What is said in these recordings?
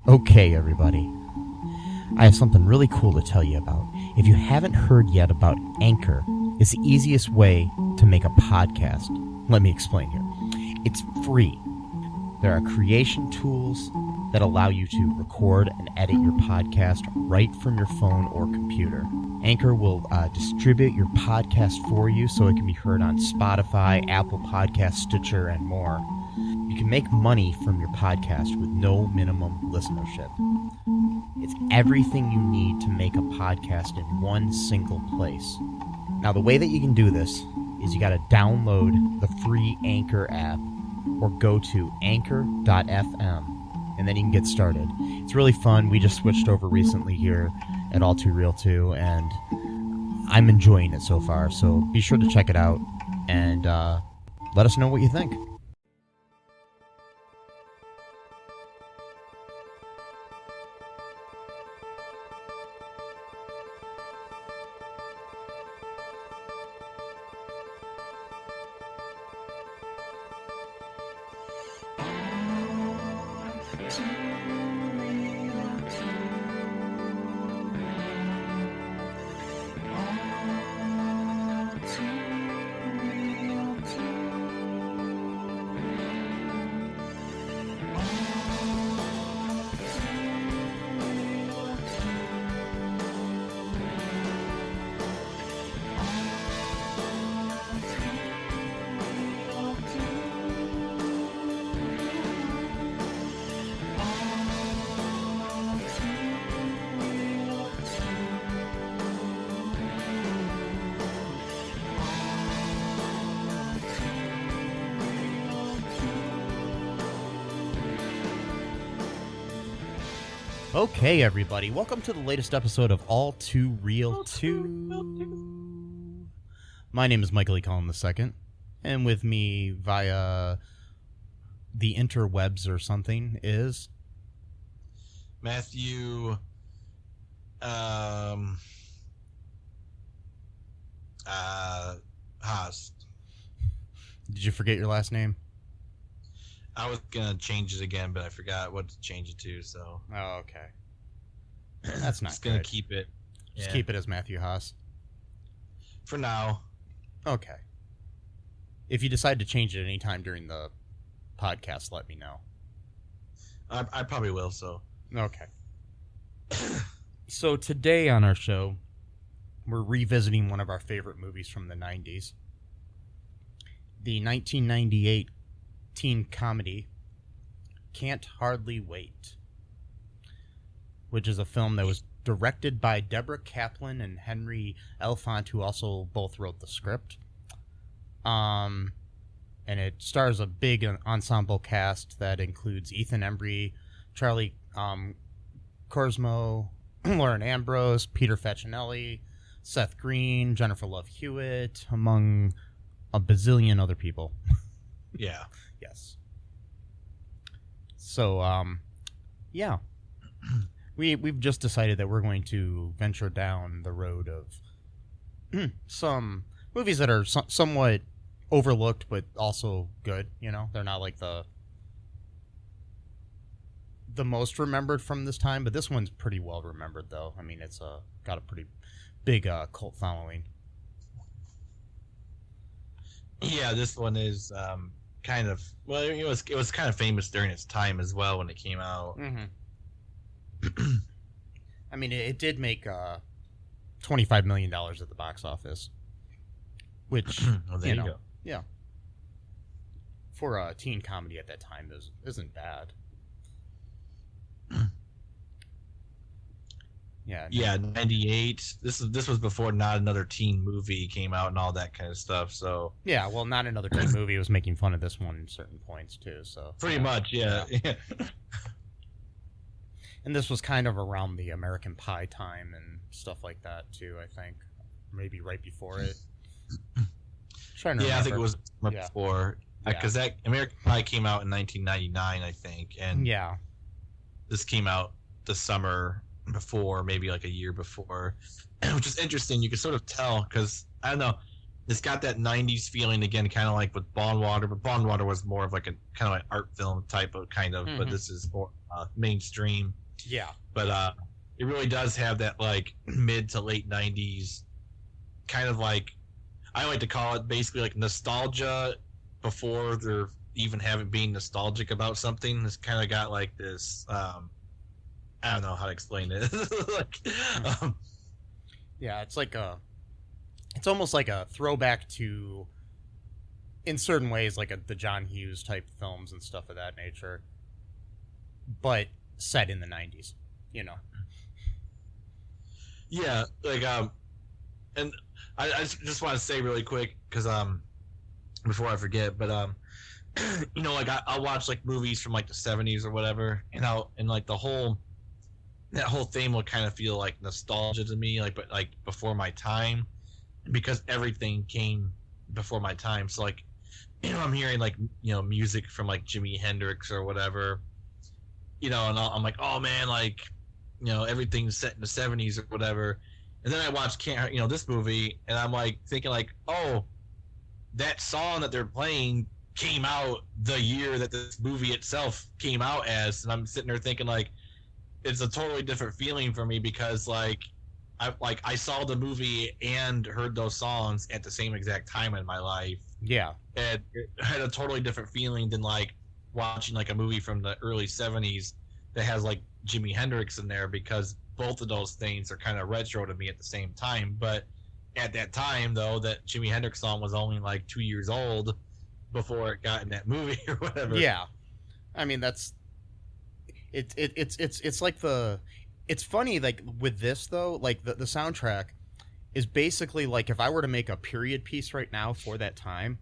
Okay, everybody. I have something really cool to tell you about. If you haven't heard yet about Anchor, it's the easiest way to make a podcast. Let me explain here. It's free. There are creation tools that allow you to record and edit your podcast right from your phone or computer. Anchor will distribute your podcast for you so it can be heard on Spotify, Apple Podcasts, Stitcher, and more. You can make money from your podcast with no minimum listenership. It's everything you need to make a podcast in one single place. Now, the way that you can do this is you got to download the free Anchor app or go to anchor.fm, and then you can get started. It's really fun. We just switched over recently here at All2Real2, and I'm enjoying it so far. So be sure to check it out and let us know what you think. Okay, everybody, welcome to the latest episode of All2Real2. My name is Michael E. Cullen II, and with me via the interwebs or something is Matthew Haas. Did you forget your last name? I was gonna change it again, but I forgot what to change it to. So. Oh, okay. That's not. Just gonna keep it. Just keep it as Matthew Haas. For now. Okay. If you decide to change it any time during the podcast, let me know. I probably will. So. Okay. So today on our show, we're revisiting one of our favorite movies from the 90s. The 1998 teen comedy Can't Hardly Wait, which is a film that was directed by Deborah Kaplan and Henry Elfont, who also both wrote the script. And it stars a big ensemble cast that includes Ethan Embry, Charlie Korsmo, Lauren Ambrose, Peter Facinelli, Seth Green, Jennifer Love Hewitt, among a bazillion other people. Yeah. Yes. So, yeah. We've just decided that we're going to venture down the road of some movies that are somewhat overlooked, but also good. You know, they're not like the most remembered from this time, but this one's pretty well remembered, though. I mean, it's got a pretty big cult following. Yeah, this one is kind of, well, it was kind of famous during its time as well when it came out. Mm-hmm. I mean, it did make $25 million at the box office, which well, there you go. Yeah, for a teen comedy at that time isn't bad. Yeah, 98. This was before Not Another Teen Movie came out and all that kind of stuff. So yeah, well, Not Another Teen Movie was making fun of this one in certain points too. So pretty much, yeah. And this was kind of around the American Pie time and stuff like that too. I think maybe right before it. I think it was before because that American Pie came out in 1999, I think, and this came out the summer before, maybe like a year before, which is interesting. You can sort of tell because I don't know, it's got that 90s feeling again, kind of like with Bondwater, but Bondwater was more of like a kind of like art film type of but this is more mainstream. Yeah. But it really does have that like mid to late 90s kind of like, I like to call it basically like nostalgia before they're even having being nostalgic about something. It's kind of got like this I don't know how to explain it. Like, yeah, it's almost like a throwback to, in certain ways, like the John Hughes type films and stuff of that nature, but set in the 90s, you know. Yeah, like and I just want to say really quick because before I forget, but you know, like I'll watch like movies from like the 70s or whatever, and like that whole theme will kind of feel like nostalgia to me, like, but like before my time, because everything came before my time. So like, you know, I'm hearing like, you know, music from like Jimi Hendrix or whatever, you know, and I'm like, oh man, like, you know, everything's set in the 70s or whatever. And then I watch, you know, this movie, and I'm like thinking like, oh, that song that they're playing came out the year that this movie itself came out as, and I'm sitting there thinking like, it's a totally different feeling for me because like I saw the movie and heard those songs at the same exact time in my life. Yeah, and it had a totally different feeling than like watching like a movie from the early 70s that has like Jimi Hendrix in there, because both of those things are kind of retro to me at the same time. But at that time, though, that Jimi Hendrix song was only like 2 years old before it got in that movie or whatever. Yeah, I mean it's like it's funny, like with this though, like the soundtrack is basically like if I were to make a period piece right now for that time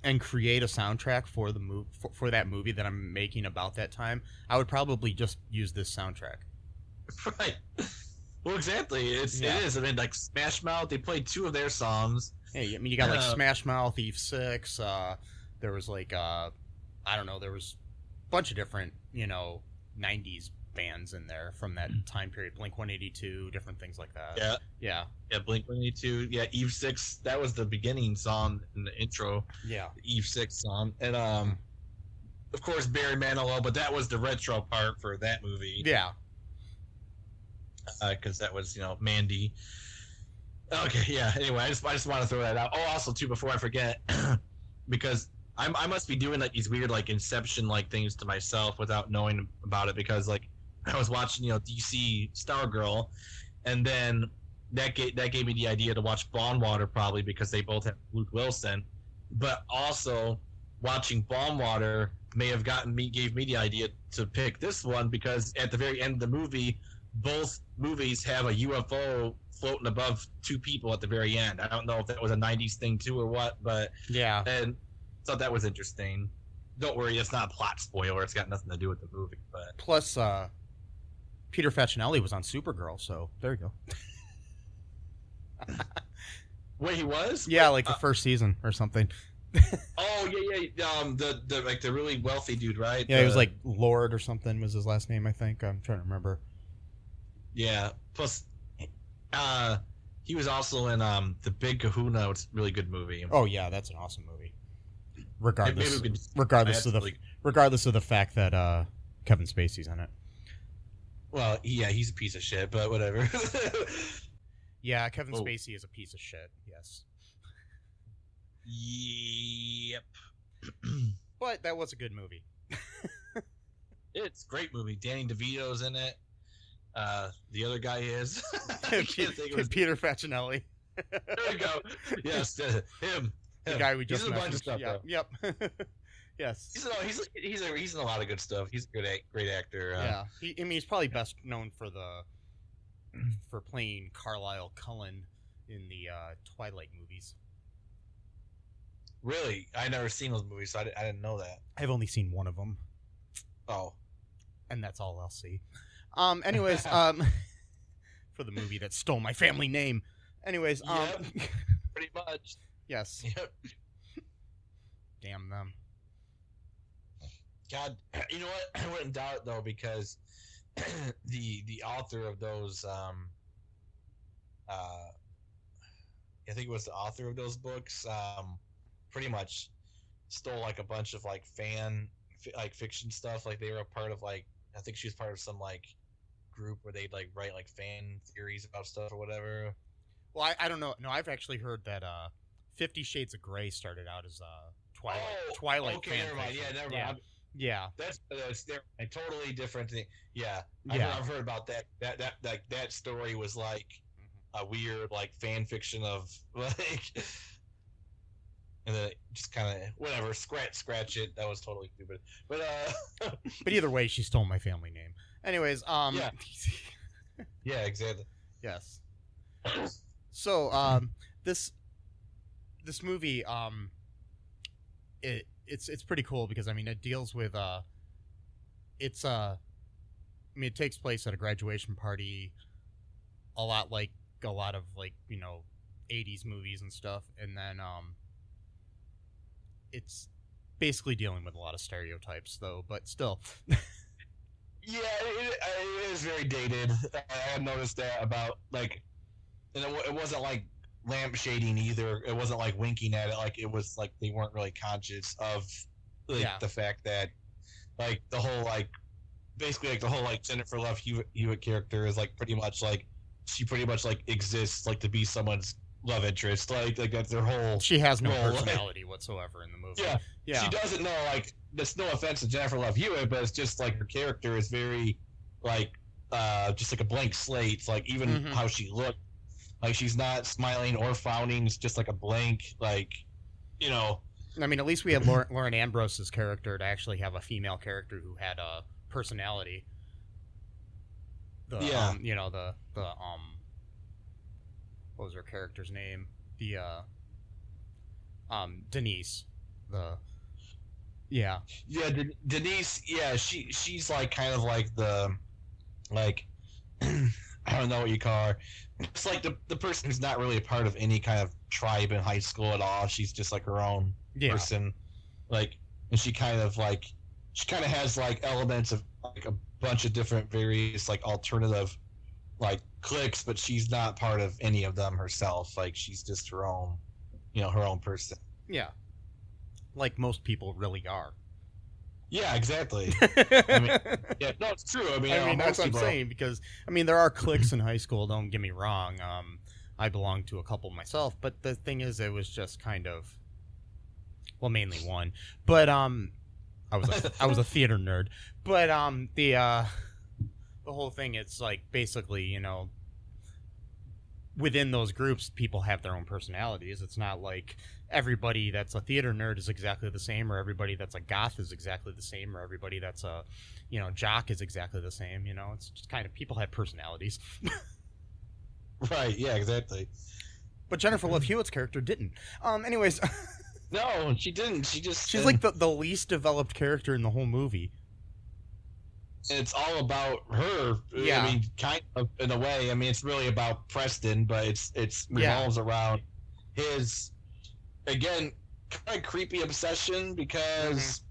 and create a soundtrack for the for that movie that I'm making about that time, I would probably just use this soundtrack. Right. Well, exactly. It is. I mean, like Smash Mouth, they played 2 of their songs. Hey, I mean, you got like Smash Mouth, Eve 6. There was like I don't know. There was a bunch of different, you know, 90s bands in there from that time period. Blink 182, different things like that. Yeah. Blink 182. Yeah, Eve 6. That was the beginning song in the intro. Yeah, the Eve 6 song, and of course Barry Manilow, but that was the retro part for that movie. Yeah. Because that was, you know, Mandy. Okay, yeah. Anyway, I just want to throw that out. Oh, also too, before I forget, because I must be doing like these weird like Inception like things to myself without knowing about it, because like I was watching, you know, DC Stargirl, and then that gave me the idea to watch Bondwater, probably because they both have Luke Wilson, but also watching Bondwater gave me the idea to pick this one, because at the very end of the movie, both movies have a UFO floating above 2 people at the very end. I don't know if that was a 90s thing too or what, but yeah, and thought that was interesting. Don't worry, it's not a plot spoiler. It's got nothing to do with the movie. But plus, Peter Facinelli was on Supergirl, so there you go. Wait, he was? Yeah, like the first season or something. Oh yeah. The like the really wealthy dude, right? Yeah, he was like Lord or something was his last name, I think. I'm trying to remember. Yeah. Plus, he was also in The Big Kahuna. It's a really good movie. Oh yeah, that's an awesome movie. Regardless of the fact that Kevin Spacey's in it. Well, yeah, he's a piece of shit, but whatever. Yeah, Kevin Spacey is a piece of shit. Yes. Yep. But that was a good movie. It's a great movie. Danny DeVito's in it. The other guy is Peter Facinelli. There we go. Yes, him. The guy we just mentioned. He's in a bunch of stuff. Yep. Yes. He's in a lot of good stuff. He's a great actor. Yeah. He's probably best known for playing Carlisle Cullen in the Twilight movies. Really? I never seen those movies, so I didn't know that. I've only seen one of them. Oh. And that's all I'll see. Anyways, for the movie that stole my family name. Anyways, yep, pretty much. Yes. Yep. Damn them. God, you know what? I wouldn't doubt it though, because the author of those, I think it was the author of those books, pretty much stole like a bunch of like fan like fiction stuff. Like they were a part of like I think she was part of some like group where they'd like write like fan theories about stuff or whatever. Well, I don't know. No, I've actually heard that 50 Shades of Grey started out as Twilight okay, fan never mind. fiction. Yeah, never mind. Yeah. That's a totally different thing. Yeah. I've heard about that. That story was like a weird like fan fiction of like, and then just kind of whatever scratch it. That was totally stupid. But but either way, she stole my family name. Anyways, yeah. Yeah, exactly. Yes. So this movie it's pretty cool because I mean it deals with it takes place at a graduation party, a lot like a lot of like 80s movies and stuff, and then it's basically dealing with a lot of stereotypes though, but still. Yeah, it is very dated. I have noticed that about like, and it wasn't like lampshading either. It wasn't like winking at it. Like it was like they weren't really conscious of like the fact that like the whole like basically like the whole like Jennifer Love Hewitt character is like pretty much like she pretty much like exists like to be someone's love interest. Like that's their whole. She has no personality whatsoever in the movie. Yeah. She doesn't know like. That's no offense to Jennifer Love Hewitt, but it's just like her character is very like just like a blank slate. It's like even how she looked, like she's not smiling or frowning. It's just like a blank, like I mean, at least we had Lauren Ambrose's character to actually have a female character who had a personality. What was her character's name? The Denise. Denise. Yeah, she's like kind of like the like I don't know what you call her. It's like the person who's not really a part of any kind of tribe in high school at all. She's just like her own person. Like, and she kind of has like elements of like a bunch of different various like alternative like cliques, but she's not part of any of them herself. Like she's just her own, her own person. Yeah. Like most people really are. Yeah, exactly. I mean, no, it's true. I mean that's what I'm saying because I mean there are cliques in high school. Don't get me wrong. I belong to a couple myself, but the thing is, it was just kind of, well, mainly one. But I was a theater nerd. But the whole thing, it's like basically within those groups, people have their own personalities. It's not like everybody that's a theater nerd is exactly the same, or everybody that's a goth is exactly the same, or everybody that's a, jock is exactly the same. It's just kind of people have personalities. Right. Yeah. Exactly. But Jennifer Love Hewitt's character didn't. Anyways. No, she didn't. She's like the least developed character in the whole movie. It's all about her. Yeah. I mean, kind of in a way. I mean, it's really about Preston, but it revolves around his, again, kind of creepy obsession because,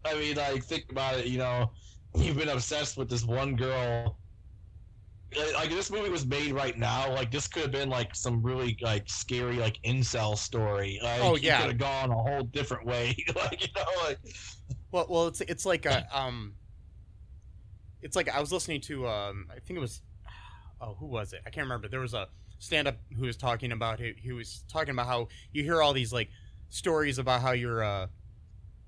I mean, like, think about it, you've been obsessed with this one girl. Like, this movie was made right now. Like, this could have been, like, some really, like, scary, like, incel story. Like, it could have gone a whole different way. Like, like... Well, it's like a, it's like I was listening to I think it was who was it? I can't remember. There was a stand-up who was talking about how you hear all these like stories about how your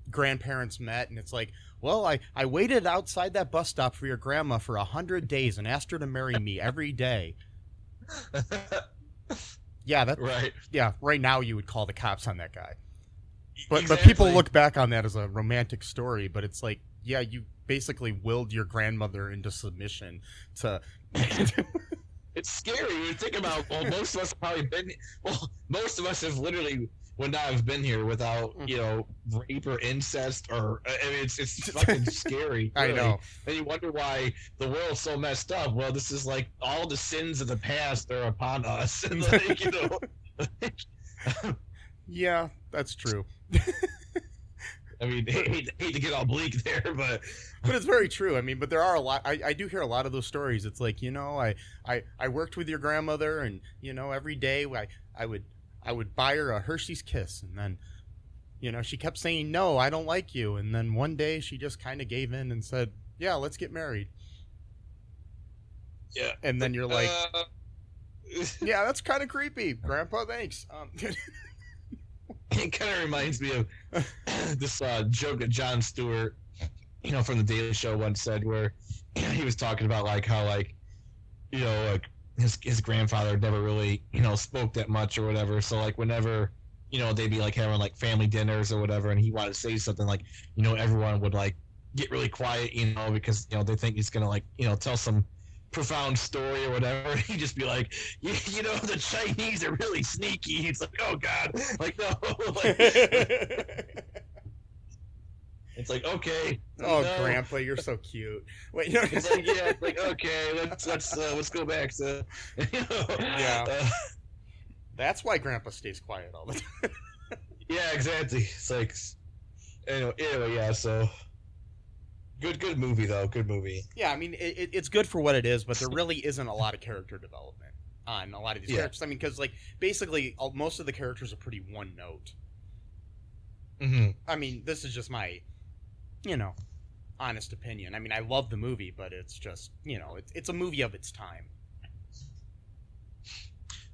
grandparents met, and it's like, well, I waited outside that bus stop for your grandma for 100 days and asked her to marry me every day. Yeah, that right. Yeah, right now you would call the cops on that guy. But exactly. But people look back on that as a romantic story, but it's like, yeah, you basically willed your grandmother into submission to. It's scary when you think about. Well, most of us have probably been. Well, most of us have literally would not have been here without rape or incest or. I mean, it's fucking scary. Really. I know. And you wonder why the world's so messed up. Well, this is like all the sins of the past are upon us, and like Yeah, that's true. I mean, hate to get all bleak there, but it's very true. I mean, but there are a lot. I do hear a lot of those stories. It's like, I worked with your grandmother, and every day I would buy her a Hershey's Kiss, and then You know, she kept saying, no, I don't like you. And then one day she just kind of gave in and said, yeah, let's get married. Yeah. And then you're like, yeah, that's kind of creepy. Grandpa, thanks. It kind of reminds me of this joke that Jon Stewart, you know, from The Daily Show once said, where he was talking about like how like, you know, like his grandfather never really, you know, spoke that much or whatever. So like whenever, you know, they'd be like having like family dinners or whatever, and he wanted to say something, like, you know, everyone would like get really quiet, you know, because, you know, they think he's gonna like, you know, tell some profound story or whatever. He'd just be like, you know, the Chinese are really sneaky. He's like, oh God, like no. It's like, okay. Oh, no. Grandpa, you're so cute. Wait, no. It's like, yeah, it's like, okay, let's go back to, you know, yeah. That's why Grandpa stays quiet all the time. Yeah, exactly. It's like, anyway, yeah. So, good movie though. Good movie. Yeah, I mean, it's good for what it is, but there really isn't a lot of character development on a lot of these characters. I mean, because like basically, most of the characters are pretty one note. Mm-hmm. I mean, this is just my, you know, honest opinion. I mean, I love the movie, but it's just, you know, it's a movie of its time.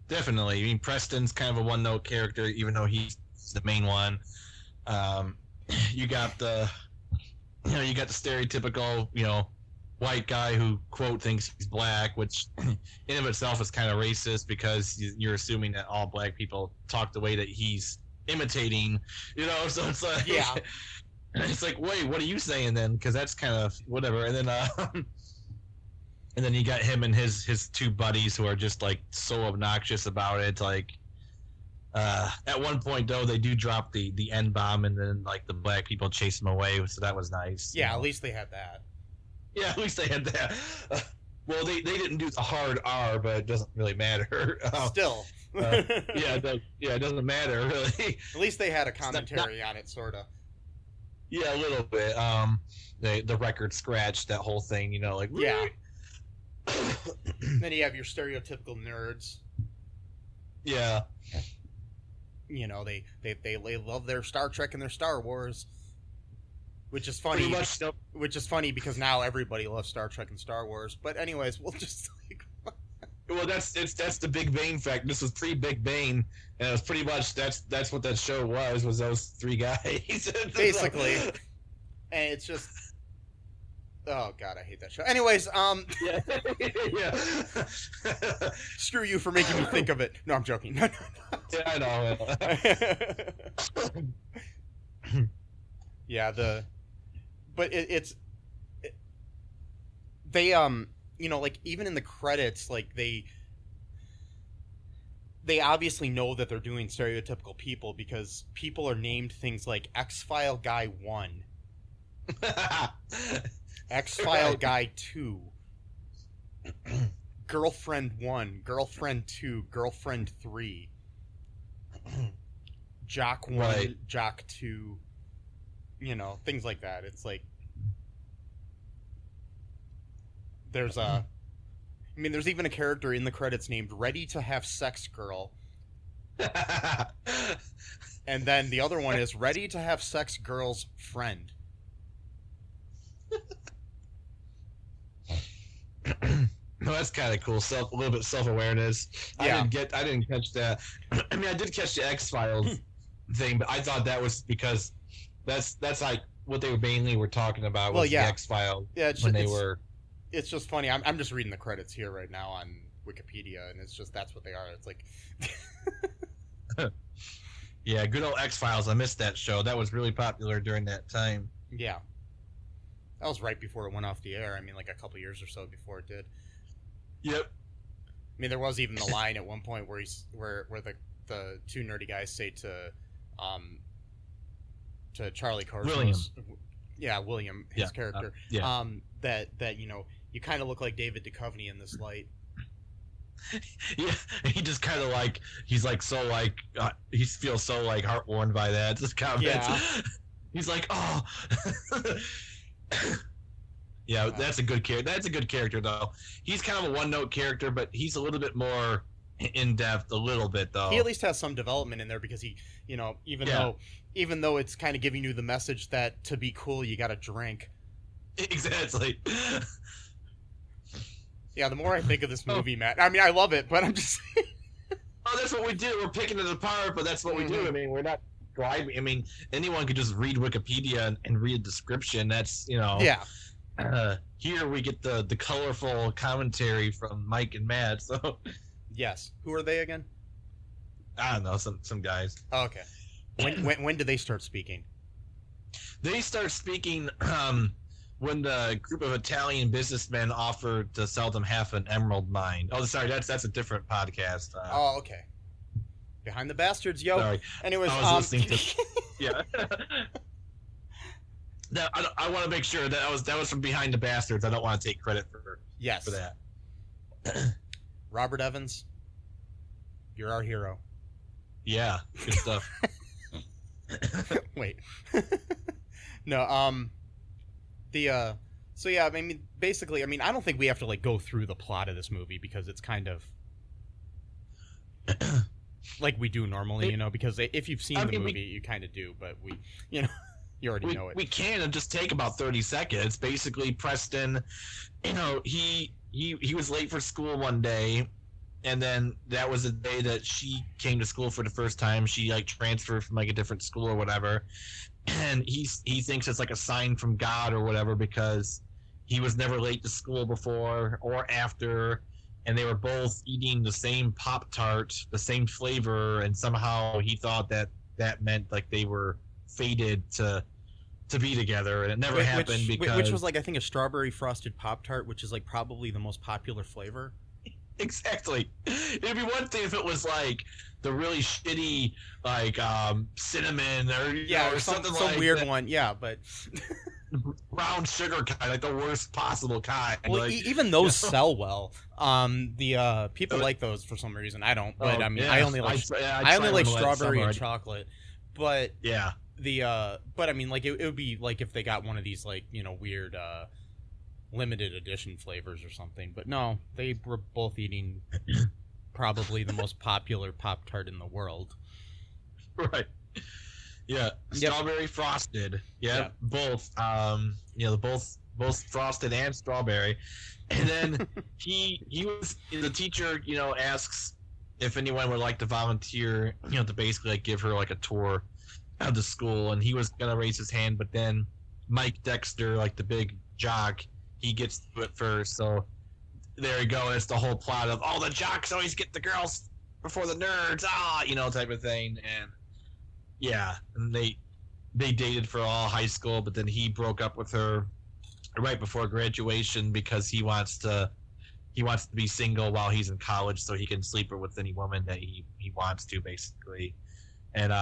Definitely. I mean, Preston's kind of a one-note character, even though he's the main one. You got the stereotypical, you know, white guy who, quote, thinks he's black, which in of itself is kind of racist because you're assuming that all black people talk the way that he's imitating, you know, so it's like, yeah. It's like, wait, what are you saying then? Because that's kind of whatever. And then you got him and his two buddies who are just like so obnoxious about it. Like, at one point though, they do drop the N-bomb, and then like the black people chase them away. So that was nice. Yeah, at least they had that. Yeah, at least they had that. Well, they didn't do the hard R, but it doesn't really matter. Still. Yeah, it doesn't matter really. At least they had a commentary on it, sort of. Yeah, a little bit. The record scratch, that whole thing, you know, like yeah. Then you have your stereotypical nerds. Yeah. You know, they love their Star Trek and their Star Wars, which is funny. Which is funny because now everybody loves Star Trek and Star Wars. But anyways, we'll just like. Well, that's the Big Bang fact. This was pre-Big Bang, and it was pretty much that's what that show was those three guys. Basically, and it's just. Oh God, I hate that show. Anyways, yeah, yeah. Screw you for making me think of it. No, I'm joking. No. Yeah, I know. Yeah, but it's they you know, like even in the credits, like they obviously know that they're doing stereotypical people because people are named things like X-File Guy 1. X-File right. Guy 2, Girlfriend 1, Girlfriend 2, Girlfriend 3, Jock 1, right. Jock 2, you know, things like that. It's like, there's there's even a character in the credits named Ready to Have Sex Girl. And then the other one is Ready to Have Sex Girl's Friend. No, that's kind of cool. A little bit self-awareness. Yeah. I didn't catch that. I mean, I did catch the X-Files thing, but I thought that was because that's like what they mainly were talking about was the X-Files. Yeah, were. It's just funny. I'm just reading the credits here right now on Wikipedia, and it's just that's what they are. It's like. Yeah, good old X-Files. I missed that show. That was really popular during that time. Yeah. That was right before it went off the air. I mean, like a couple years or so before it did. Yep. I mean, there was even the line at one point where the two nerdy guys say to Charlie Carson's William, his character, that you know, you kind of look like David Duchovny in this light. Yeah, he just kind of like he feels so like heartwarmed by that. This comment. Yeah. He's like, oh. Yeah, that's a good character. That's a good character, though. He's kind of a one-note character, but he's a little bit more in depth a little bit, though. He at least has some development in there because he, even though it's kind of giving you the message that to be cool you got to drink. Exactly. Yeah, the more I think of this movie, Matt, I mean, I love it, but I'm just saying. Oh, that's what we do. We're picking it apart, but that's what we do. I mean, we're not driving. I mean, anyone could just read Wikipedia and read a description. That's, Yeah. Here we get the colorful commentary from Mike and Matt. So. Yes. Who are they again? I don't know. Some guys. Oh, okay. When do they start speaking? They start speaking when the group of Italian businessmen offered to sell them half an emerald mine. Oh, sorry, that's a different podcast. Oh, okay. Behind the Bastards, yo. Sorry. Anyways, I was listening to. Yeah. Now, I want to make sure that was from Behind the Bastards. I don't want to take credit for that. Robert Evans, you're our hero. Yeah, good stuff. Wait. No, so yeah, I mean, basically, I mean, I don't think we have to, like, go through the plot of this movie because it's kind of like we do normally, because if you've seen the movie, you kind of do, but you already know it. We can just take about 30 seconds. Basically, Preston, he was late for school one day, and then that was the day that she came to school for the first time. She, like, transferred from, like, a different school or whatever. And he thinks it's like a sign from God or whatever because he was never late to school before or after, and they were both eating the same Pop-Tart, the same flavor, and somehow he thought that meant like they were fated to be together, and it never happened because... Which was like, I think, a strawberry frosted Pop-Tart, which is like probably the most popular flavor. Exactly. It'd be one thing if it was like the really shitty, like, cinnamon or something like some weird one. Yeah, but brown sugar kind, like the worst possible kind. Well, like, even those sell well. The people like those for some reason. I don't, but I mean, I only like strawberry and chocolate. But yeah, but I mean, like it would be like if they got one of these, like, weird limited edition flavors or something. But no, they were both eating probably the most popular Pop-Tart in the world. Right. Yeah. Strawberry frosted. Yeah. Both. Both frosted and strawberry. And then the teacher, asks if anyone would like to volunteer, to basically, like, give her, like, a tour of the school. And he was gonna raise his hand, but then Mike Dexter, like the big jock, he gets to it first. So there you go. It's the whole plot of, the jocks always get the girls before the nerds, type of thing. And yeah, and they dated for all high school, but then he broke up with her right before graduation because he wants to be single while he's in college, so he can sleep with any woman that he wants to, basically. And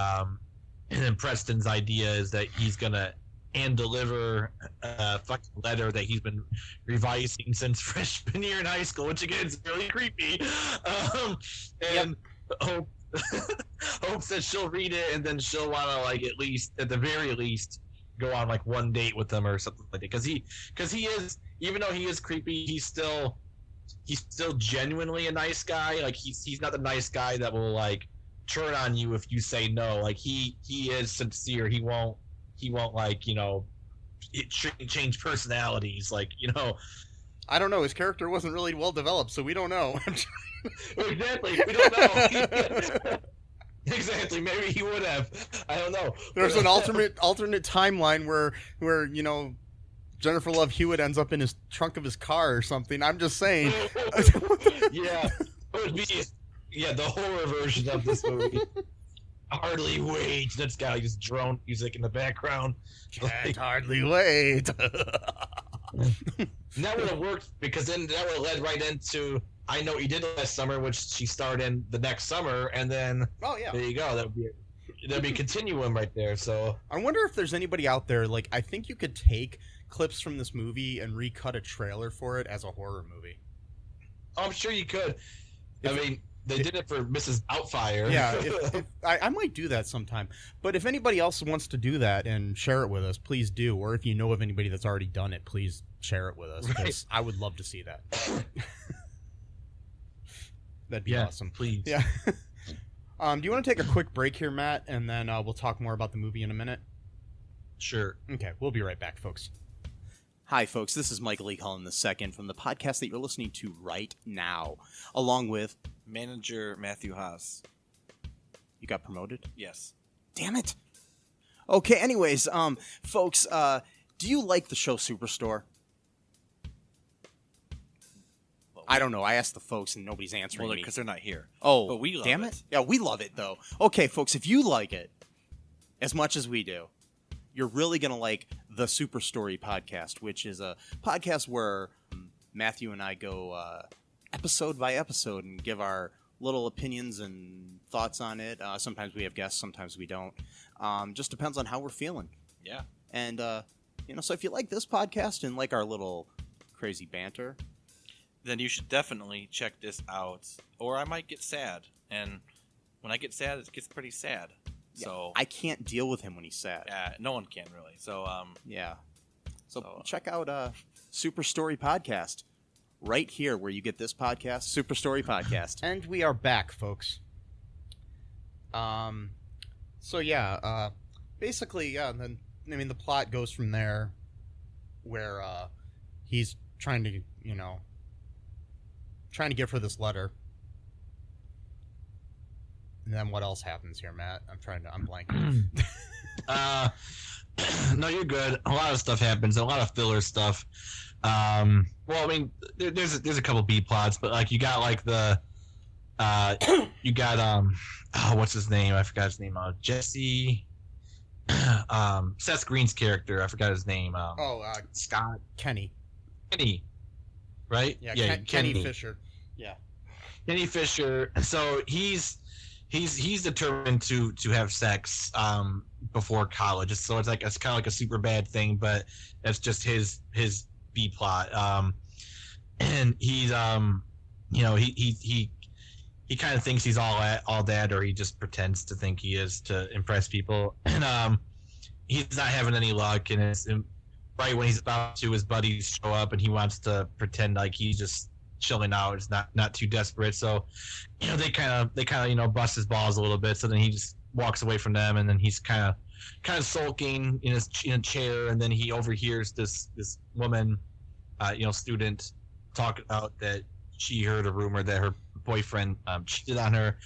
then Preston's idea is that he's gonna hand deliver a fucking letter that he's been revising since freshman year in high school, which again is really creepy. Hopes that she'll read it and then she'll want to, like, at the very least go on, like, one date with them or something like that. Because he is, even though he is creepy, he's still genuinely a nice guy. Like, he's not the nice guy that will, like, turn on you if you say no. Like, he is sincere. He won't like, change personalities, like, I don't know. His character wasn't really well developed, so we don't know. Exactly, we don't know. Exactly, maybe he would have. I don't know. There's an alternate timeline where Jennifer Love Hewitt ends up in his trunk of his car or something. I'm just saying. Yeah, it would be the horror version of this movie. Hardly wait. That's got, like, this drone music in the background. Can't hardly wait. And that would have worked because then that would have led right into I Know What You Did Last Summer, which she starred in the next summer, and then there you go. That'd be a continuum right there. So I wonder if there's anybody out there, like, I think you could take clips from this movie and recut a trailer for it as a horror movie. I'm sure you could. They did it for Mrs. Doubtfire. Yeah, I might do that sometime. But if anybody else wants to do that and share it with us, please do. Or if you know of anybody that's already done it, please share it with us, because I would love to see that. That'd be awesome. Please. Yeah. Do you want to take a quick break here, Matt, and then we'll talk more about the movie in a minute? Sure. Okay, we'll be right back, folks. Hi, folks. This is Michael E. Cullen II from the podcast that you're listening to right now, along with manager Matthew Haas. You got promoted? Yes. Damn it. Okay, anyways, folks, do you like the show Superstore? I don't know. I asked the folks and nobody's answering me. Because they're not here. Oh, but we love damn it. Yeah, we love it, though. Okay, folks, if you like it as much as we do, you're really going to like the Super Story podcast, which is a podcast where Matthew and I go episode by episode and give our little opinions and thoughts on it. Sometimes we have guests, sometimes we don't. Just depends on how we're feeling. Yeah. And, so if you like this podcast and like our little crazy banter, then you should definitely check this out. Or I might get sad. And when I get sad, it gets pretty sad. Yeah, so I can't deal with him when he's sad. Yeah, no one can really. So yeah. So check out Super Story Podcast right here where you get this podcast, Super Story Podcast. And we are back, folks. Basically, then the plot goes from there where he's trying to give her this letter. And then what else happens here, Matt? I'm blanking. No, you're good. A lot of stuff happens. A lot of filler stuff. There's a couple B plots, but like you got like the what's his name? I forgot his name. Jesse. Seth Green's character. I forgot his name. Scott. Kenny. Right? Yeah. Kenny Fisher. Yeah. Kenny Fisher. So he's determined to have sex before college. So it's kind of like a super bad thing, but that's just his B plot. And he's he kind of thinks he's all that, or he just pretends to think he is to impress people. And he's not having any luck. And right when he's about to, his buddies show up, and he wants to pretend like he's just chilling out. It's not too desperate. So, they kind of bust his balls a little bit. So then he just walks away from them, and then he's kind of sulking in a chair, and then he overhears this woman, student, talk about that she heard a rumor that her boyfriend cheated on her.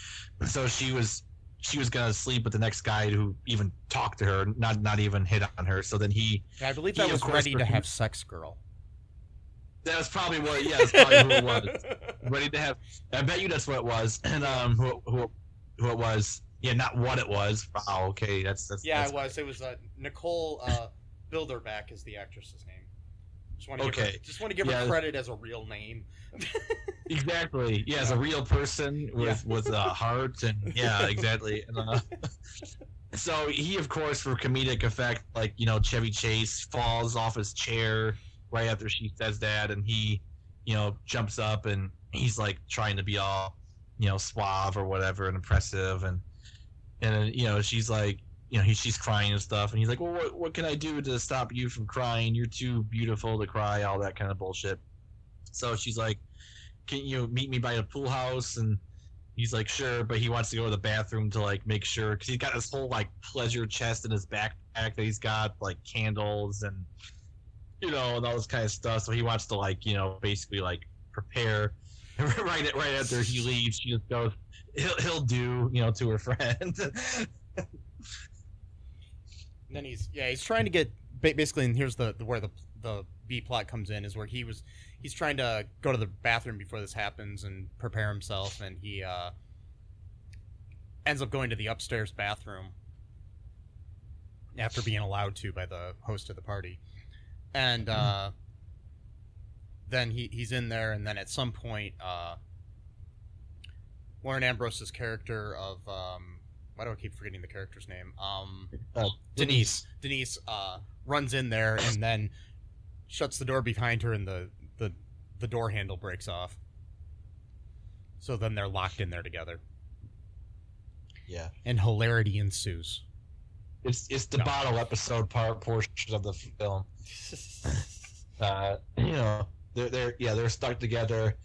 So she was gonna sleep with the next guy who even talked to her, not even hit on her. So then I believe that was Ready to Have Sex Girl. That was probably what. Yeah, that's probably who it was. Ready to Have. I bet you that's what it was. And who it was. Yeah, not what it was. Wow. Okay, that's. Yeah, it was. It was Nicole Bilderback is the actress's name. Just want to give her credit as a real name. Exactly. Yeah, as a real person with a heart, and yeah, exactly. And, so he, of course, for comedic effect, like Chevy Chase falls off his chair right after she says that, and he, jumps up, and he's like trying to be all, suave or whatever and impressive, and she's like, she's crying and stuff, and he's like, well, what can I do to stop you from crying? You're too beautiful to cry, all that kind of bullshit. So she's like, can you meet me by a pool house? And he's like, sure, but he wants to go to the bathroom to like make sure, because he's got this whole like pleasure chest in his backpack that he's got like candles and and all this kind of stuff. So he wants to like basically like prepare. right after he leaves, she just goes, he'll do to her friend. And then he's trying to get basically, and here's where the B plot comes in, is where he's trying to go to the bathroom before this happens and prepare himself, and he ends up going to the upstairs bathroom after being allowed to by the host of the party, and then he's in there, and then at some point Lauren Ambrose's character of why do I keep forgetting the character's name? Denise runs in there and then shuts the door behind her, and the door handle breaks off. So then they're locked in there together. Yeah. And hilarity ensues. It's the bottle episode portion of the film. They're stuck together,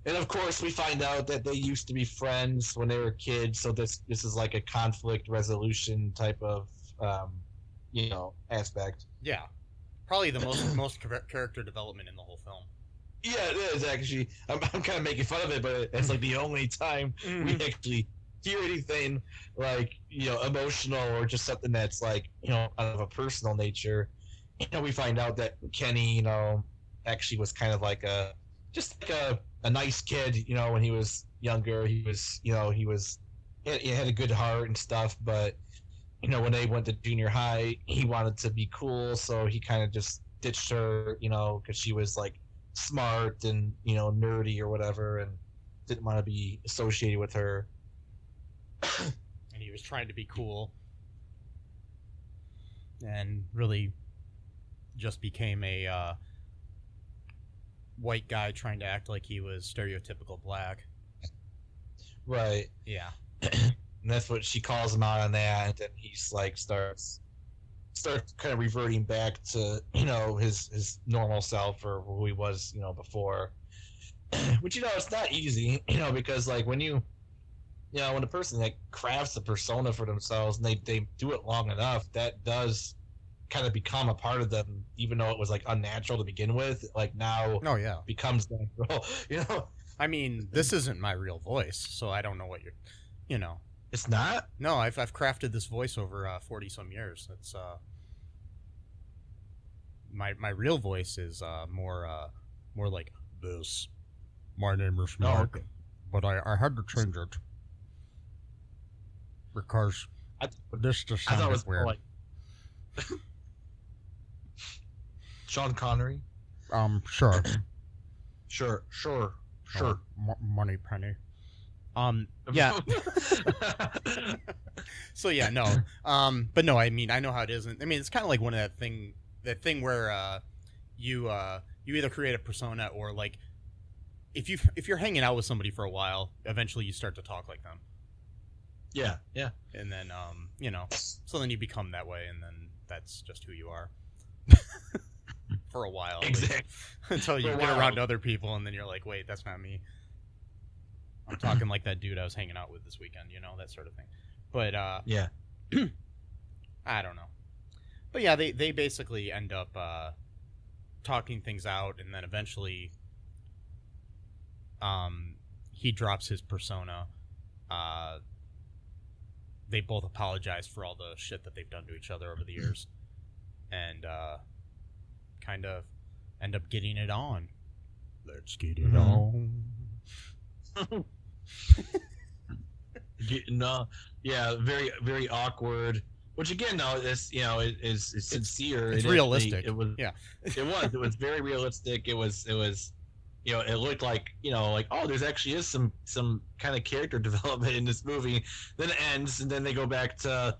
And of course, we find out that they used to be friends when they were kids. So this is like a conflict resolution type of, aspect. Yeah, probably the most character development in the whole film. Yeah, it is actually. I'm kind of making fun of it, but it's like the only time we actually hear anything like emotional or just something that's like out of a personal nature. We find out that Kenny, actually was kind of like a nice kid. When he was younger, he had a good heart and stuff. But when they went to junior high, he wanted to be cool, so he kind of just ditched her, because she was like smart and nerdy or whatever, and didn't want to be associated with her. And he was trying to be cool, and really just became a white guy trying to act like he was stereotypical black. Right. Yeah. And that's what she calls him out on that, and then he's like starts kind of reverting back to his normal self, or who he was before. Which it's not easy, because like when when a person like crafts a persona for themselves and they do it long enough, that does kind of become a part of them, even though it was like unnatural to begin with. Like now, becomes natural. I mean, this isn't my real voice, so I don't know what you're. It's not? No, I've crafted this voice over 40 some years. It's my real voice is more like this. My name is Mark, but I had to change it because this just sounded weird. Like Sean Connery. Sure. Sure. Money penny. Yeah. So yeah, no. But no, I mean, I know how it is. I mean, it's kind of like one of that thing where you either create a persona, or like if you're hanging out with somebody for a while, eventually you start to talk like them. Yeah. And then so then you become that way, and then that's just who you are. For a while. Exactly. Until you get around to other people, and then you're like, wait, that's not me. I'm talking like that dude I was hanging out with this weekend, that sort of thing. But yeah. I don't know. But yeah, they basically end up talking things out, and then eventually he drops his persona. They both apologize for all the shit that they've done to each other over the years, and kind of end up getting it on. Let's get it on. Yeah, very very awkward. Which again, though, is is sincere. It's realistic. It was very realistic. It was it looked like oh, there's actually is some kind of character development in this movie. Then it ends, and then they go back to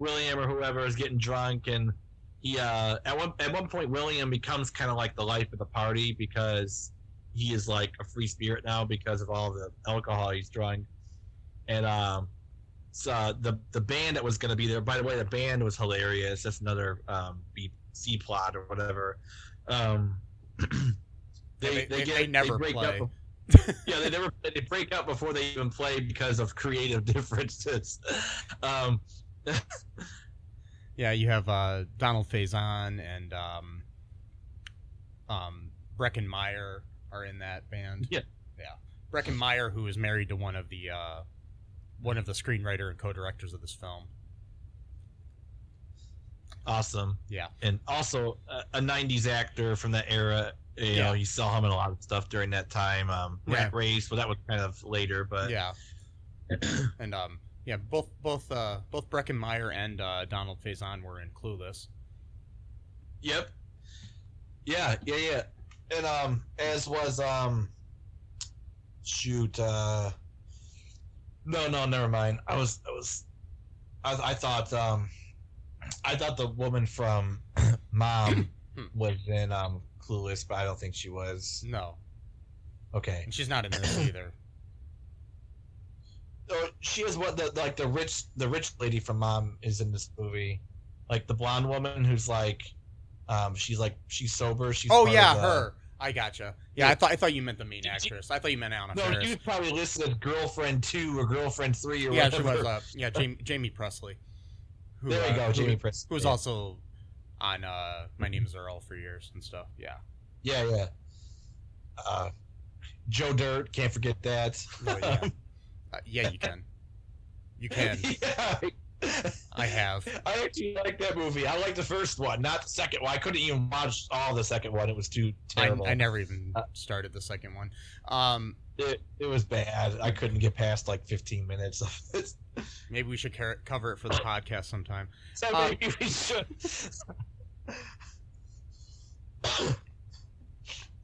William or whoever is getting drunk, and he at one point William becomes kind of like the life of the party, because he is like a free spirit now because of all the alcohol he's drunk. And so the band that was going to be there, by the way, the band was hilarious. That's another C plot or whatever. They never break play. Up. Yeah, they break up before they even play because of creative differences. Yeah, you have Donald Faison and Breckin Meyer are in that band. Yeah. Breckin Meyer, who is married to one of the screenwriter and co-directors of this film. Awesome. Yeah. And also a 90s actor from that era. You saw him in a lot of stuff during that time. Rat Race, well, that was kind of later, but yeah. And both Breckin Meyer and Donald Faison were in Clueless. Yep. Yeah. And as was no, never mind. I thought the woman from Mom was in Clueless, but I don't think she was. No. Okay. And she's not in this either. She is the rich lady from Mom is in this movie, like the blonde woman who's like, she's sober. She's her. I gotcha. Yeah, I thought you meant the main actress. I thought you meant Anna Faris. No, you probably listed as Girlfriend 2 or Girlfriend 3 or yeah, whatever. She was, Jamie Presley. Who, there you go, Jamie Presley. Who was also on My Name is Earl for years and stuff. Yeah. Yeah. Joe Dirt, can't forget that. Oh, yeah. Yeah, you can. You can. Yeah. I have. I actually like that movie. I like the first one, not the second one. I couldn't even watch all the second one. It was too terrible. I never even started the second one. It was bad. I couldn't get past like 15 minutes of it. Maybe we should cover it for the podcast sometime. So maybe we should.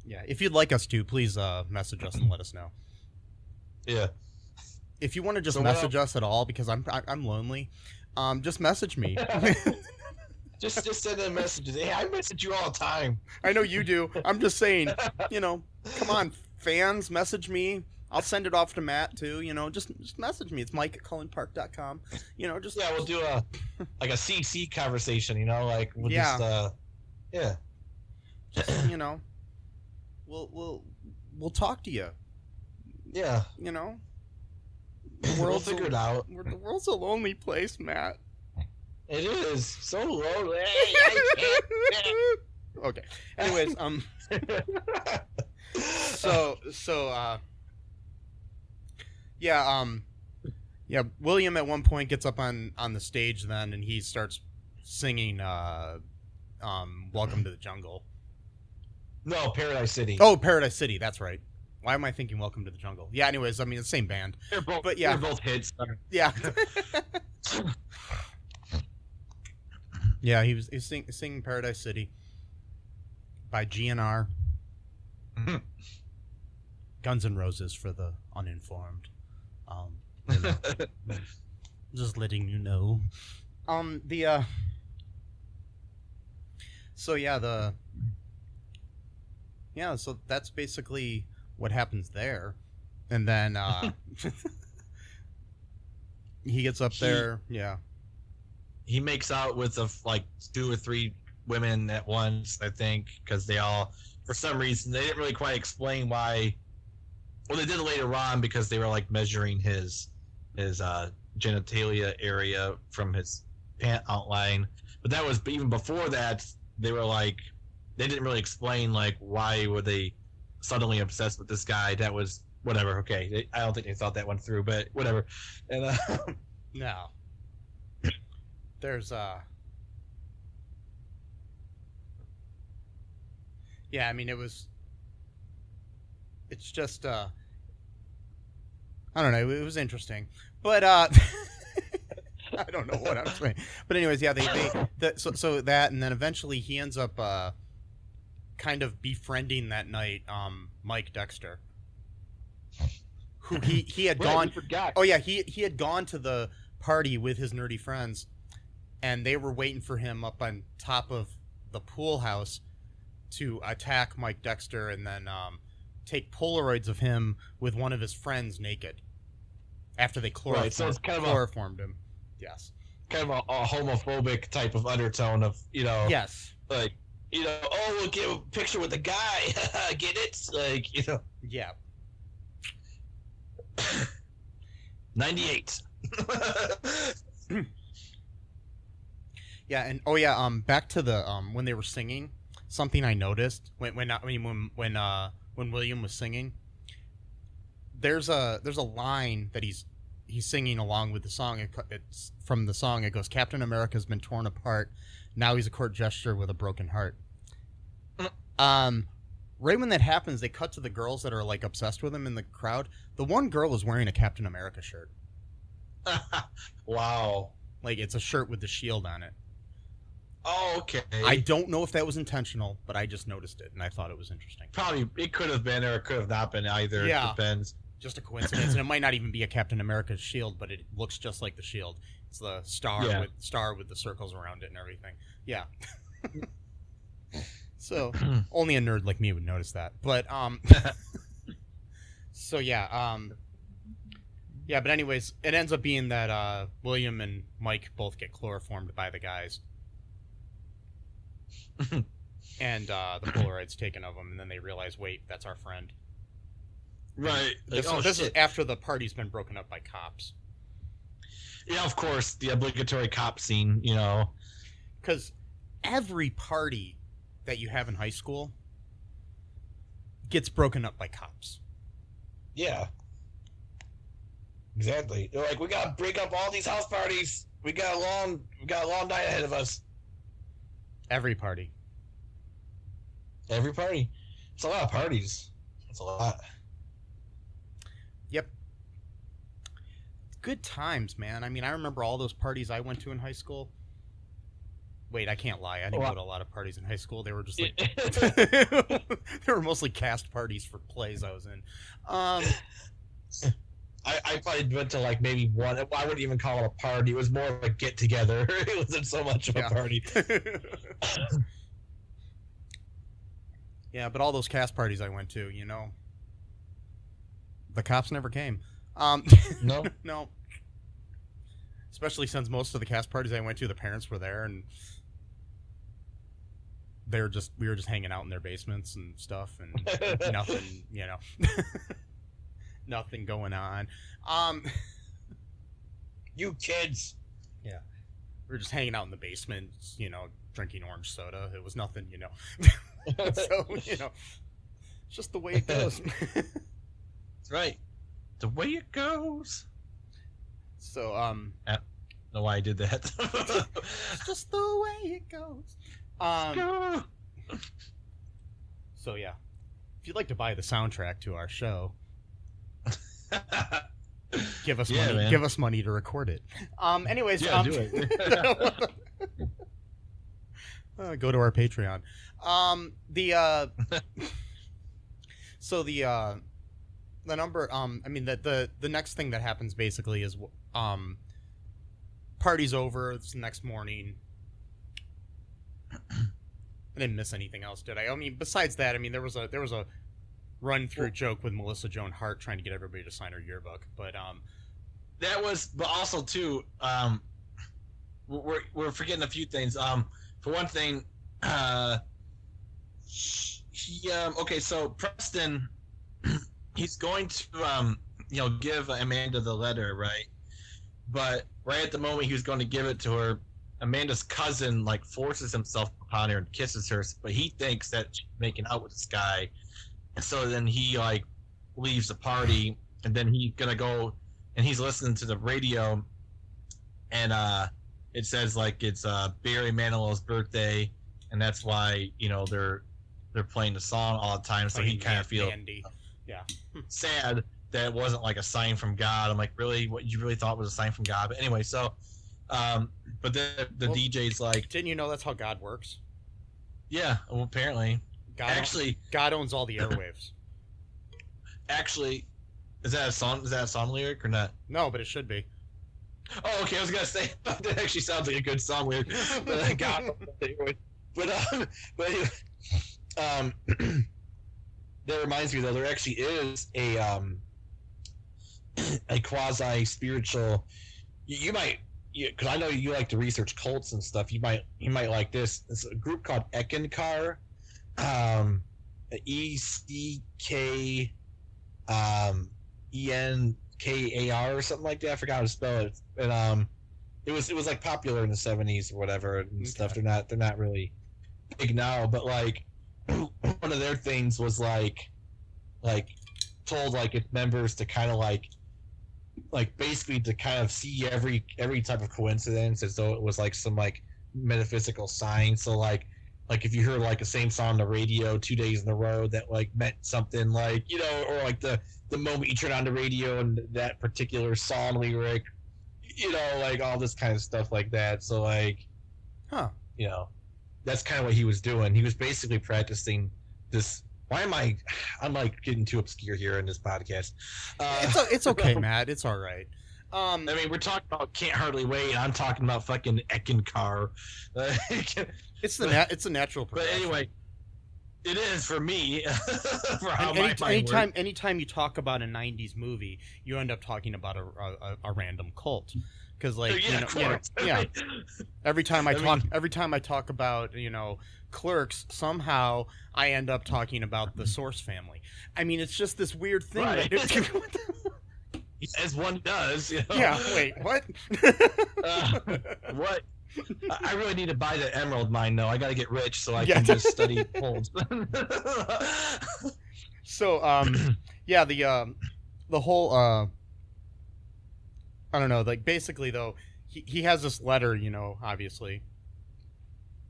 Yeah, if you'd like us to, please message us and let us know. Yeah. If you want to just message us at all, because I'm lonely, just message me. just send in messages. Hey, I message you all the time. I know you do. I'm just saying, come on, fans, message me. I'll send it off to Matt too. Just message me. It's Mike@cullenpark.com. We'll do a CC conversation. We'll we'll talk to you. Yeah. We'll figure it out. The world's a lonely place, Matt. It is so lonely. I can't. Okay. Anyways, William at one point gets up on the stage then, and he starts singing Welcome to the Jungle. No, Paradise City. Oh, Paradise City, that's right. Why am I thinking Welcome to the Jungle? Yeah, anyways, I mean, it's the same band. They're both hits. Yeah. Yeah, he was singing Paradise City by GNR. Mm-hmm. Guns N' Roses for the uninformed. Just letting you know. So that's basically what happens there. And then he gets up there. Yeah. He makes out with 2 or 3 women at once, I think, because they all, for some reason, they didn't really quite explain why. Well, they did later on because they were measuring his genitalia area from his pant outline. But that was even before that. They were they didn't really explain why were they suddenly obsessed with this guy. That was whatever. Okay, I don't think they thought that one through, but whatever. And no, there's yeah. I mean, it's just I don't know. It was interesting, but I don't know what I'm saying. But anyways, yeah, so that, and then eventually he ends up kind of befriending that night Mike Dexter, who he had gone. Oh yeah, he had gone to the party with his nerdy friends, and they were waiting for him up on top of the pool house to attack Mike Dexter and then take Polaroids of him with one of his friends naked after they chloroformed him. Yes. Kind of a homophobic type of undertone of, Yes. We'll get a picture with the guy. Get it? Yeah. 98. Yeah, and back to the when they were singing, something I noticed when William was singing, there's a line that he's singing along with the song. It's from the song. It goes, "Captain America's been torn apart. Now he's a court jester with a broken heart." Right when that happens, they cut to the girls that are obsessed with him in the crowd. The one girl is wearing a Captain America shirt. Wow. It's a shirt with the shield on it. Oh, okay. I don't know if that was intentional, but I just noticed it, and I thought it was interesting. Probably, it could have been, or it could have not been either. Yeah. It depends. Just a coincidence, and it might not even be a Captain America's shield, but it looks just like the shield. It's the star with the circles around it and everything. Yeah. So only a nerd like me would notice that. But so yeah, yeah. But anyways, it ends up being that William and Mike both get chloroformed by the guys. And the Polaroid's taken of them, and then they realize, wait, that's our friend. Right. This is after the party's been broken up by cops. Yeah, of course, the obligatory cop scene, you know. Because every party that you have in high school gets broken up by cops. Yeah. Exactly. They're like, we got to break up all these house parties. We got a long night ahead of us. Every party. Every party. It's a lot of parties. It's a lot. Yep. Good times, man. I mean, I remember all those parties I went to in high school. Wait, I can't lie. I didn't go to a lot of parties in high school. They were just like... they were mostly cast parties for plays I was in. I probably went to like maybe one. I wouldn't even call it a party. It was more of a get-together. It wasn't so much of a party. Yeah, but all those cast parties I went to, you know, the cops never came. No? No. Especially since most of the cast parties I went to, the parents were there, and we were just hanging out in their basements and stuff, and nothing, you know, nothing going on. You kids. Yeah. We were just hanging out in the basement, you know, drinking orange soda. It was nothing, you know. So, you know, it's just the way it goes. That's right. The way it goes. So, I don't know why I did that. It's just the way it goes. So, yeah. If you'd like to buy the soundtrack to our show, give us money. Man. Give us money to record it. Anyways, do it. Go to our Patreon. The number. I mean, the next thing that happens basically is party's over. It's the next morning. I didn't miss anything else, did I? I mean, besides that, I mean, there was a run-through joke with Melissa Joan Hart trying to get everybody to sign her yearbook, but that was, but also too, we're forgetting a few things. For one thing, okay, so Preston, he's going to give Amanda the letter, right? But right at the moment he was going to give it to her, Amanda's cousin like forces himself upon her and kisses her, but he thinks that she's making out with this guy. And so then he like leaves the party, and then he's gonna go and he's listening to the radio, and it says like it's Barry Manilow's birthday, and that's why they're playing the song all the time. So he kind of feels sad that it wasn't like a sign from God. I'm like, really? What you really thought was a sign from God? But anyway, so but then the DJ's like, didn't you know that's how God works? Yeah, well, apparently. God owns all the airwaves. Actually, is that a song? Is that a song lyric or not? No, but it should be. Oh, okay. I was gonna say that actually sounds like a good song lyric. But God, but anyway, that reminds me though, there actually is a quasi spiritual. You might. Because I know you like to research cults and stuff. You might like this. It's a group called Eckankar, ECKENKAR or something like that. I forgot how to spell it. And it was like popular in the 70s or whatever and stuff. They're not really big now, but like one of their things was like told like its members to kind of like basically to kind of see every type of coincidence as though it was like some like metaphysical sign. So like if you heard like the same song on the radio 2 days in a row that like meant something, like or like the moment you turn on the radio and that particular song lyric, like all this kind of stuff like that. So like, that's kind of what he was doing. He was basically practicing this. I'm like getting too obscure here in this podcast. It's okay, Matt. It's all right. I mean, we're talking about Can't Hardly Wait. I'm talking about fucking Eckankar. It's a natural progression. But anyway, it is for me. Anytime you talk about a 90s movie, you end up talking about a random cult. because like yeah. Every time I talk about Clerks, somehow I end up talking about the Source family. I mean, it's just this weird thing. Right. As one does. Yeah. Wait. What? What? I really need to buy the emerald mine, though. I got to get rich so I can just study holes. So, the whole, I don't know, like, basically, though, he has this letter, obviously.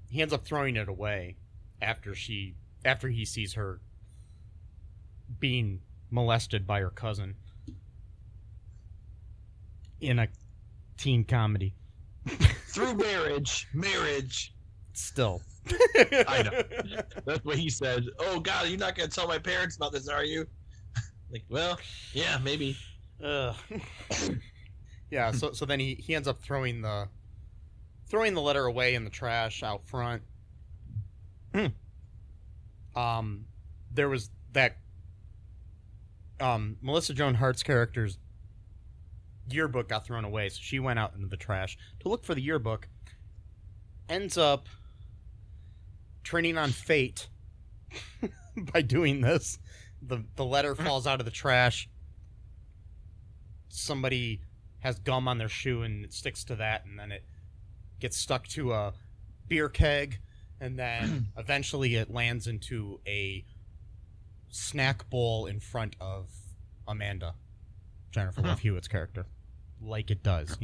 He ends up throwing it away after he sees her being molested by her cousin in a teen comedy. Through marriage. Still. I know. That's what he said. Oh, God, you're not going to tell my parents about this, are you? Like, well, yeah, maybe. Yeah, so then he ends up throwing the letter away in the trash out front. There was that Melissa Joan Hart's character's yearbook got thrown away, so she went out into the trash to look for the yearbook. Ends up turning on fate by doing this. The letter falls out of the trash. Somebody has gum on their shoe and it sticks to that, and then it gets stuck to a beer keg, and then eventually it lands into a snack bowl in front of Amanda, Jennifer Love Hewitt's character, like it does,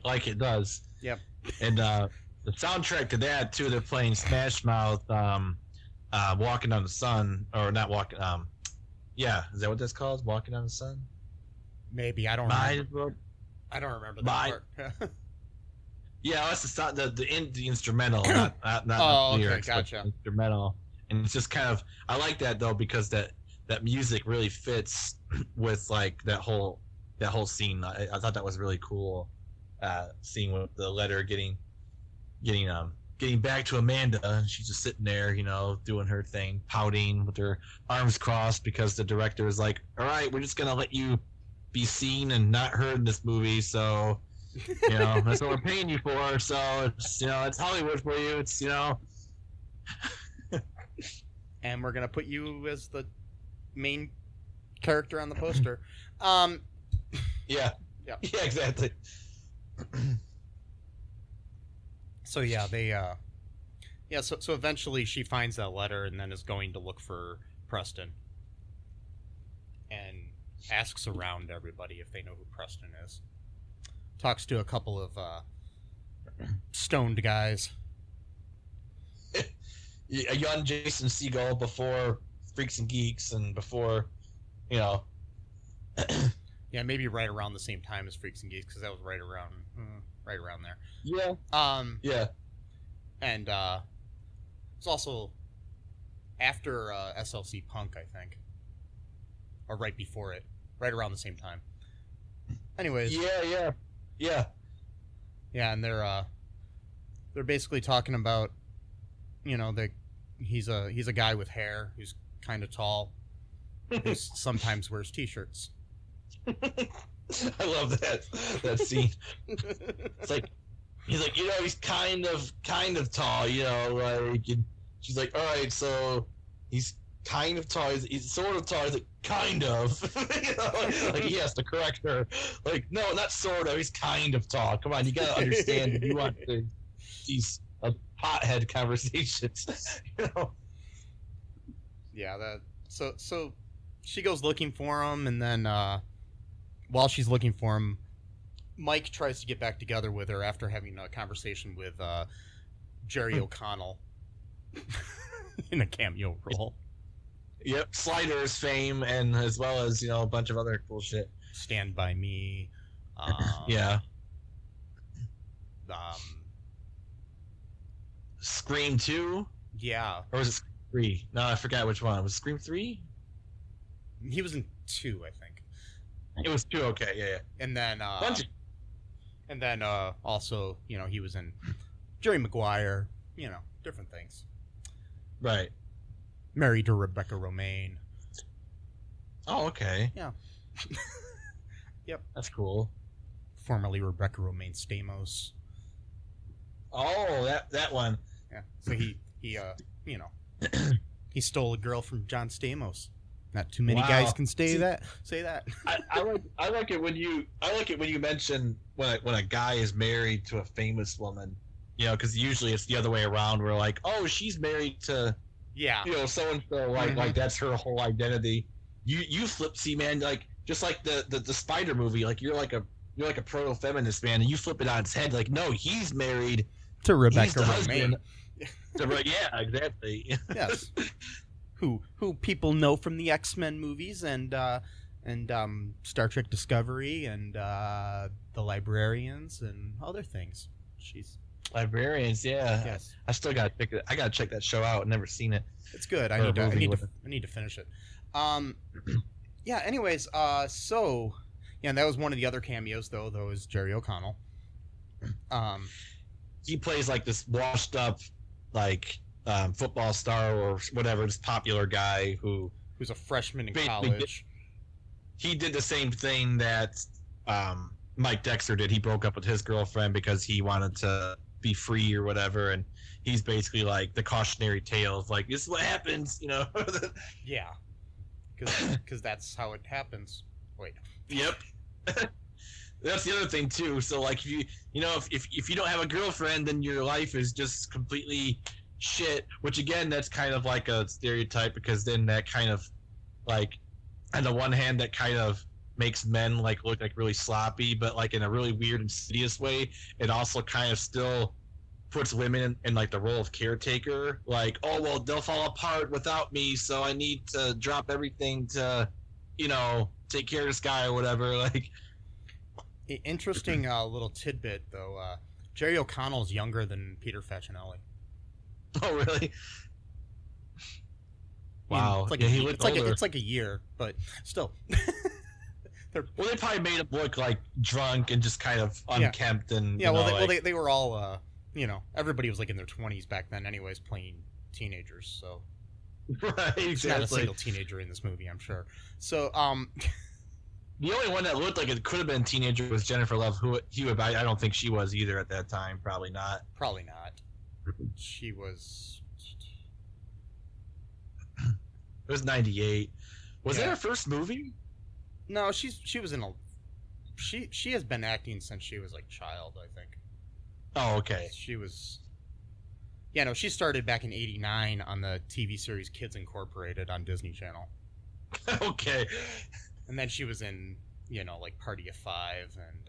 like it does. Yep. And the soundtrack to that too, they're playing Smash Mouth, "Walking on the Sun," or not walking. Yeah, is that what that's called? "Walking on the Sun"? Maybe, I don't remember. I don't remember that part. Yeah, that's the instrumental, not the lyrics, gotcha. But instrumental, and it's just kind of, I like that though, because that music really fits with like that whole scene. I thought that was really cool, seeing with the letter getting back to Amanda, and she's just sitting there, doing her thing, pouting with her arms crossed because the director is like, all right, we're just gonna let you be seen and not heard in this movie, so that's what we're paying you for. So it's it's Hollywood for you. It's and we're gonna put you as the main character on the poster. Yeah, exactly. So so eventually she finds that letter and then is going to look for Preston and asks around everybody if they know who Preston is. Talks to a couple of stoned guys. A young Jason Segel before Freaks and Geeks, and before, Yeah, maybe right around the same time as Freaks and Geeks, because that was right around there. Yeah. Yeah. And it's also after SLC Punk, I think, or right before it, right around the same time. Anyways. Yeah. Yeah, and they're basically talking about, that he's a guy with hair who's kind of tall, who sometimes wears t-shirts. I love that scene. It's like, he's like, he's kind of tall, like, and she's like, all right, so he's kind of tall, he's sort of tall, he's like, kind of. Like he has to correct her. Like, no, not sort of, he's kind of tall. Come on, you gotta understand if you want these pothead conversations. Yeah, so she goes looking for him, and then while she's looking for him, Mike tries to get back together with her after having a conversation with Jerry O'Connell in a cameo role. Yep, Sliders fame, and as well as a bunch of other cool shit. Stand By Me. Yeah. Scream 2? Yeah. Or was it Scream 3? No, I forgot which one. Was it Scream 3? He was in 2, I think. It was 2, okay, yeah. And then also, he was in Jerry Maguire, different things. Right. Married to Rebecca Romaine. Oh, okay. Yeah. Yep. That's cool. formerly Rebecca Romaine Stamos. Oh, that one. Yeah. So he he stole a girl from John Stamos. Not too many guys can say that. I like it when you mention when a guy is married to a famous woman, because usually it's the other way around. We're like, oh, she's married to, so and so, like that's her whole identity. You flip, see, man, like just like the Spider movie, like you're like a proto-feminist, man, and you flip it on its head, like no, he's married to Rebecca Romaine. Yeah, exactly. Yes. Who people know from the X-Men movies and Star Trek Discovery and The Librarians and other things. She's Librarians, yeah. Yes. I still gotta check that show out. I've never seen it. It's good. I need to finish it. Yeah. Anyways, so yeah, that was one of the other cameos though. That was Jerry O'Connell. He plays like this washed up, like. Football star or whatever, this popular guy who's a freshman in college. He did the same thing that Mike Dexter did. He broke up with his girlfriend because he wanted to be free or whatever, and he's basically like the cautionary tale of like, this is what happens, Yeah, because that's how it happens. Wait. Yep. That's the other thing too. So like if you don't have a girlfriend, then your life is just completely shit, which again, that's kind of like a stereotype, because then that kind of like, on the one hand, that kind of makes men like look like really sloppy, but like in a really weird, insidious way, it also kind of still puts women in like the role of caretaker, like, oh well, they'll fall apart without me, so I need to drop everything to take care of this guy or whatever. Like, interesting little tidbit though, Jerry O'Connell's younger than Peter Facinelli. Oh, really? Wow. It's like a year, but still. Well, they probably made him look like drunk and just kind of unkempt and they were all everybody was like in their 20s back then, anyways, playing teenagers. So right, exactly. Not a single teenager in this movie, I'm sure. So the only one that looked like it could have been a teenager was Jennifer Love Hewitt. I don't think she was either at that time. Probably not. She was. It was 98. Was that her first movie? No, she was in a. She has been acting since she was like a child, I think. Oh, okay. She was. Yeah, no, she started back in '89 on the TV series Kids Incorporated on Disney Channel. Okay. And then she was in, like Party of Five and.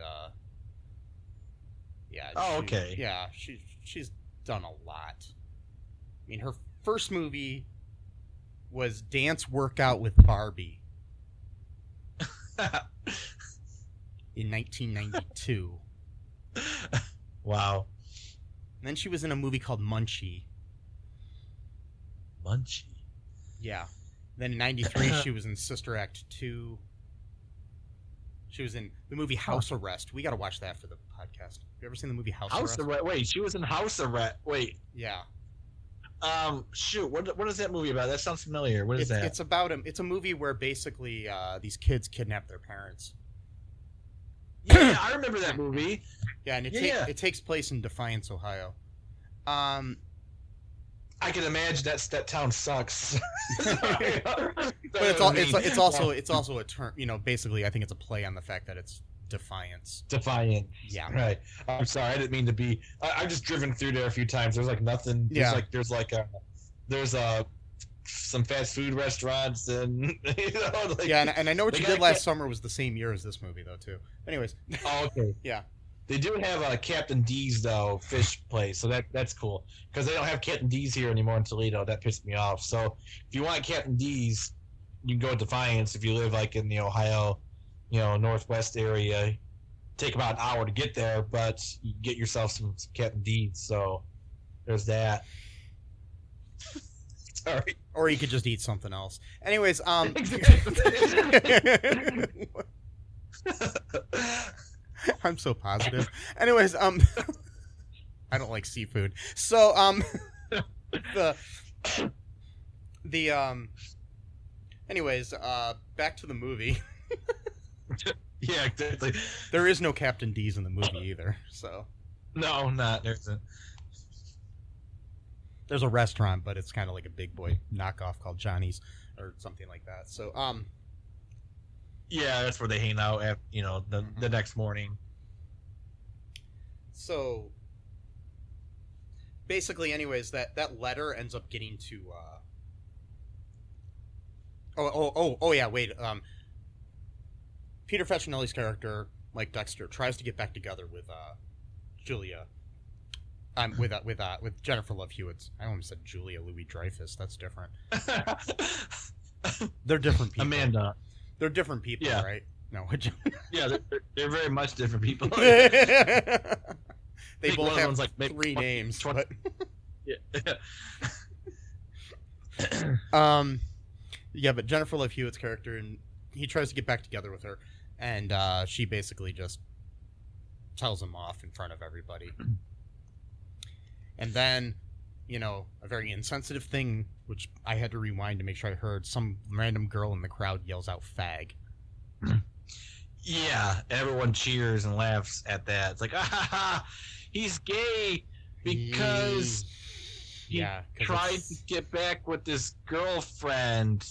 Yeah. Oh, okay. Yeah, she's done a lot. I mean, her first movie was Dance Workout with Barbie in 1992. Wow. And then she was in a movie called Munchie. Yeah. Then in 93 she was in Sister Act 2. She was in the movie House Arrest. We got to watch that for the podcast. Have you ever seen the movie House Arrest? Wait, she was in House Arrest. Wait. Yeah. Shoot. What is that movie about? That sounds familiar. What is that? It's a movie where basically these kids kidnap their parents. Yeah, I remember that movie. Yeah, and it takes place in Defiance, Ohio. I can imagine that town sucks. But it's also a term, basically I think it's a play on the fact that it's Defiance. Yeah. Right. I'm sorry, I didn't mean to be. I've just driven through there a few times. There's like nothing. There's some fast food restaurants and and I know what you did last summer was the same year as this movie though too. Anyways. Oh, okay. Yeah. They do have a Captain D's though fish place, so that's cool because they don't have Captain D's here anymore in Toledo. That pissed me off. So if you want Captain D's, you can go to Defiance. If you live like in the Ohio, Northwest area, take about an hour to get there, but you get yourself some Captain D's. So there's that. Sorry. Or you could just eat something else. Anyways, I'm so positive. Anyways, I don't like seafood. So, anyways, back to the movie. Yeah, exactly. There is no Captain D's in the movie either, so. No, not. There's a restaurant, but it's kind of like a big boy knockoff called Johnny's or something like that. So, yeah, that's where they hang out at, the next morning. So, basically, anyways, that letter ends up getting to, yeah, wait, Peter Facinelli's character, Mike Dexter, tries to get back together with Julia, with Jennifer Love Hewitt. I almost said Julia Louis-Dreyfus. That's different. They're different people. Amanda. They're different people, yeah. Right? No. Yeah, they're very much different people. They both have like 3 names. But... yeah. Yeah, but Jennifer Love Hewitt's character, and he tries to get back together with her, and she basically just tells him off in front of everybody. And then, a very insensitive thing, which I had to rewind to make sure I heard, some random girl in the crowd yells out "fag." Yeah, everyone cheers and laughs at that. It's like, he's gay because he tried to get back with this girlfriend,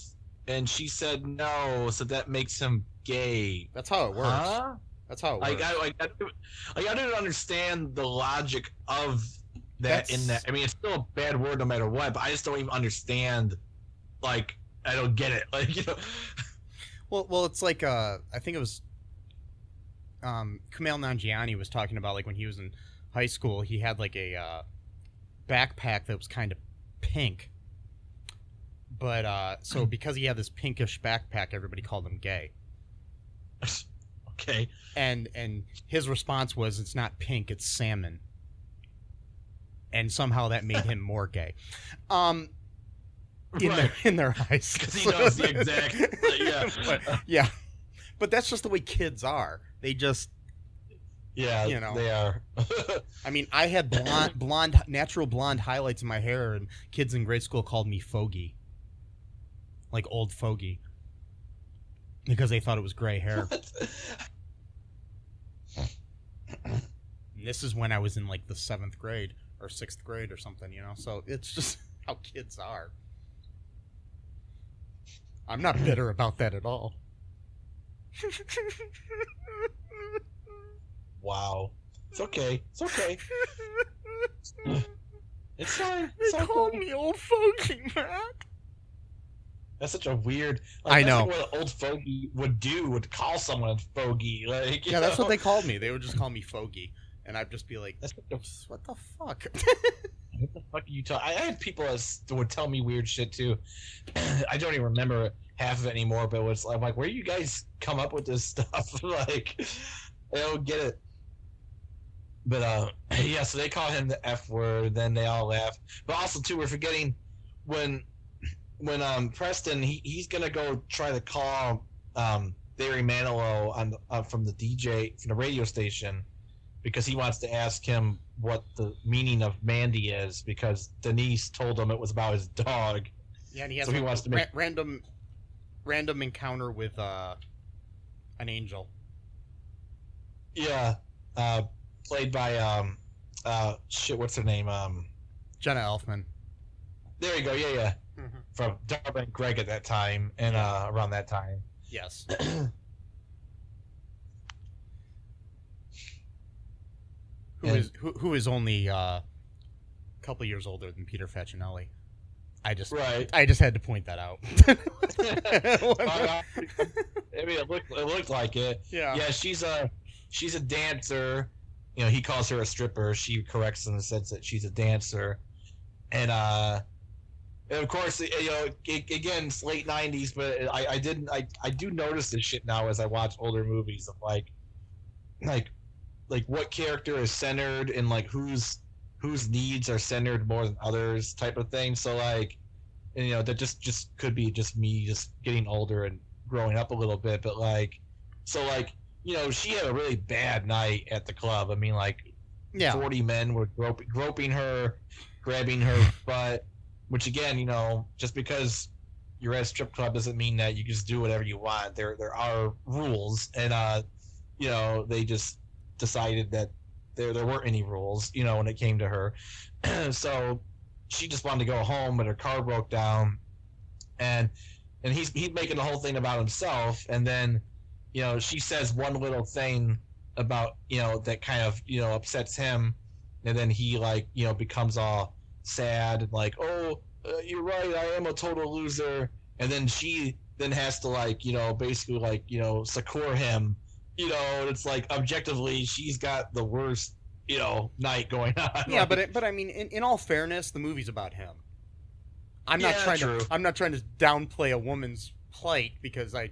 and she said no, so that makes him gay. That's how it works. Huh? That's how it works. I didn't understand the logic of that. I mean, it's still a bad word no matter what, but I just don't even understand. Like, I don't get it. Like, Well, it's like I think it was Kumail Nanjiani was talking about, like, when he was in high school, he had like a backpack that was kind of pink, but so because he had this pinkish backpack, everybody called him gay. Okay. And his response was, "It's not pink, it's salmon." And somehow that made him more gay. In their eyes, because he knows the exact. Yeah, but that's just the way kids are. They just, they are. I mean, I had natural blonde highlights in my hair, and kids in grade school called me fogey, like old fogey, because they thought it was gray hair. And this is when I was in like the 7th grade or 6th grade or something, So it's just how kids are. I'm not bitter about that at all. Wow. It's okay. It's okay. It's fine. They called me old fogey, Matt. That's such a weird... I know. That's like what an old fogey would call someone fogey. Like, yeah, that's what they called me. They would just call me fogey. And I'd just be like, what the fuck? What the fuck are you talking? I had people that would tell me weird shit too. I don't even remember half of it anymore, but I'm like, where do you guys come up with this stuff? Like, I don't get it. But yeah, so they call him the F word, then they all laugh. But also too, we're forgetting when Preston he's gonna go try to call Barry Manilow from the radio station, because he wants to ask him what the meaning of Mandy is, because Denise told him it was about his dog. Yeah, and he has so he wants to make random encounter with an angel. Yeah, played by what's her name? Jenna Elfman. There you go. Yeah. Mm-hmm. From Darwin and Greg at that time, and around that time. Yes. Who is only a couple years older than Peter Facinelli. I just had to point that out. I mean, it looked like it. Yeah. Yeah, she's a dancer. He calls her a stripper. She corrects in the sense that she's a dancer, and of course, again, it's late '90s, but I do notice this shit now as I watch older movies of like what character is centered and like whose needs are centered more than others type of thing. So like, that just could be just me just getting older and growing up a little bit. But like, so like, she had a really bad night at the club. I mean, like, 40 men were groping her, grabbing her butt, which again, just because you're at a strip club doesn't mean that you can just do whatever you want. There are rules, and they just decided that there weren't any rules, when it came to her. So she just wanted to go home, but her car broke down, and he's making the whole thing about himself, and then she says one little thing about that kind of upsets him, and then he becomes all sad and like, oh, you're right, I am a total loser, and then she then has to basically succor him, and it's like objectively she's got the worst night going on. Yeah, but I mean, in all fairness, the movie's about him. I'm not trying to downplay a woman's plight, because I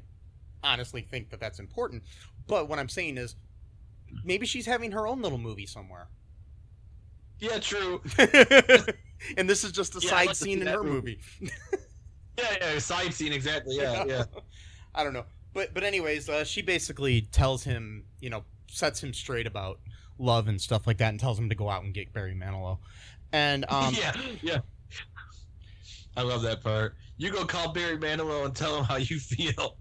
honestly think that that's important. But what I'm saying is, maybe she's having her own little movie somewhere. Yeah, true. And this is just a side scene in her movie. Yeah, side scene, exactly. Yeah. I don't know. But anyways, she basically tells him, sets him straight about love and stuff like that, and tells him to go out and get Barry Manilow. And yeah. I love that part. You go call Barry Manilow and tell him how you feel.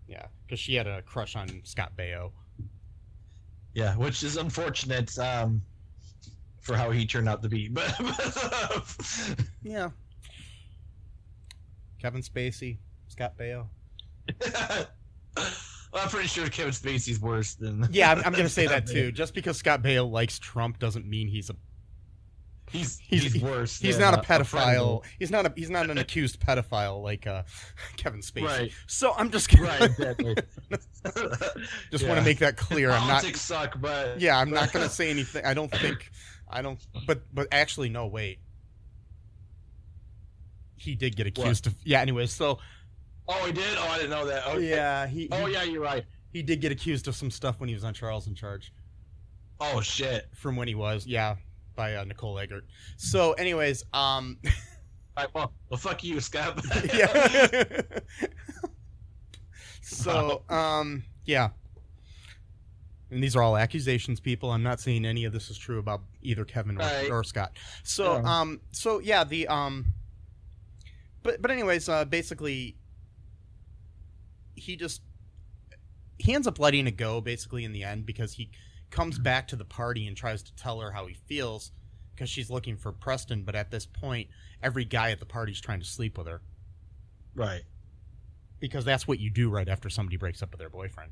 Yeah, because she had a crush on Scott Baio. Yeah, which is unfortunate for how he turned out to be. But yeah. Kevin Spacey, Scott Baio. Well, I'm pretty sure Kevin Spacey's worse than... Yeah, I'm going to say that too. Just because Scott Baio likes Trump doesn't mean he's worse. He's not a pedophile. He's not an accused pedophile like Kevin Spacey. Right. So I'm just gonna, right. Exactly. Just want to make that clear. Politics suck, but yeah, I'm not going to say anything. I don't. But actually, no. Wait. He did get accused of. Yeah. Anyways, so. Oh, he did. Oh, I didn't know that. Okay. Yeah. Yeah, you're right. He did get accused of some stuff when he was on Charles in Charge. Oh shit. From when he was, yeah. By Nicole Eggert. So, anyways, All right, well, fuck you, Scott. Yeah. So, yeah. And these are all accusations, people. I'm not saying any of this is true about either Kevin or Scott. So, yeah. But anyways, basically, he ends up letting it go, basically, in the end, because he comes back to the party and tries to tell her how he feels, because she's looking for Preston, but at this point every guy at the party's trying to sleep with her, right? Because that's what you do right after somebody breaks up with their boyfriend.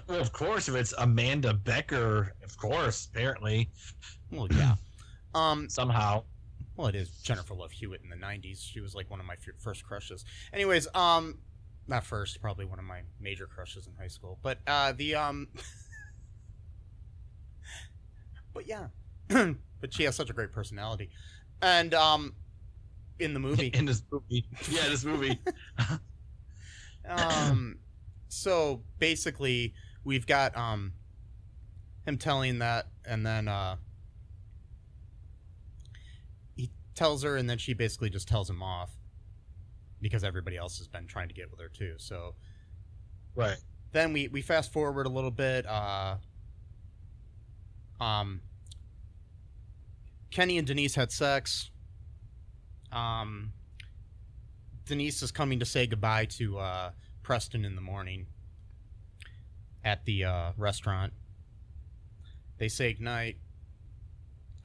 Well, of course, if it's Amanda Becker, of course, apparently. Well, yeah. Somehow. Well, it is Jennifer Love Hewitt in the 90s. She was like one of my first crushes. Anyways, not first, probably one of my major crushes in high school, but but yeah, but she has such a great personality, and in the movie, in this movie, so basically we've got him telling that, and then he tells her, and then she basically just tells him off because everybody else has been trying to get with her too. So, right. Then we fast forward a little bit. Kenny and Denise had sex. Denise is coming to say goodbye to Preston in the morning at the restaurant. They say goodnight,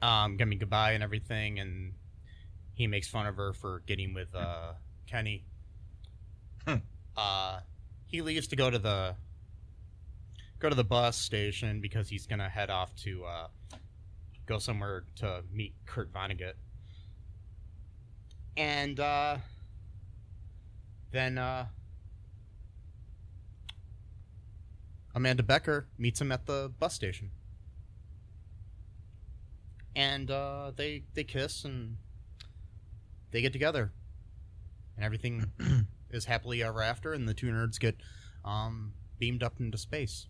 goodbye and everything, and he makes fun of her for getting with Kenny. He leaves to go to the bus station because he's gonna head off to go somewhere to meet Kurt Vonnegut. And then Amanda Becker meets him at the bus station. And they kiss and they get together. And everything is happily ever after, and the two nerds get beamed up into space.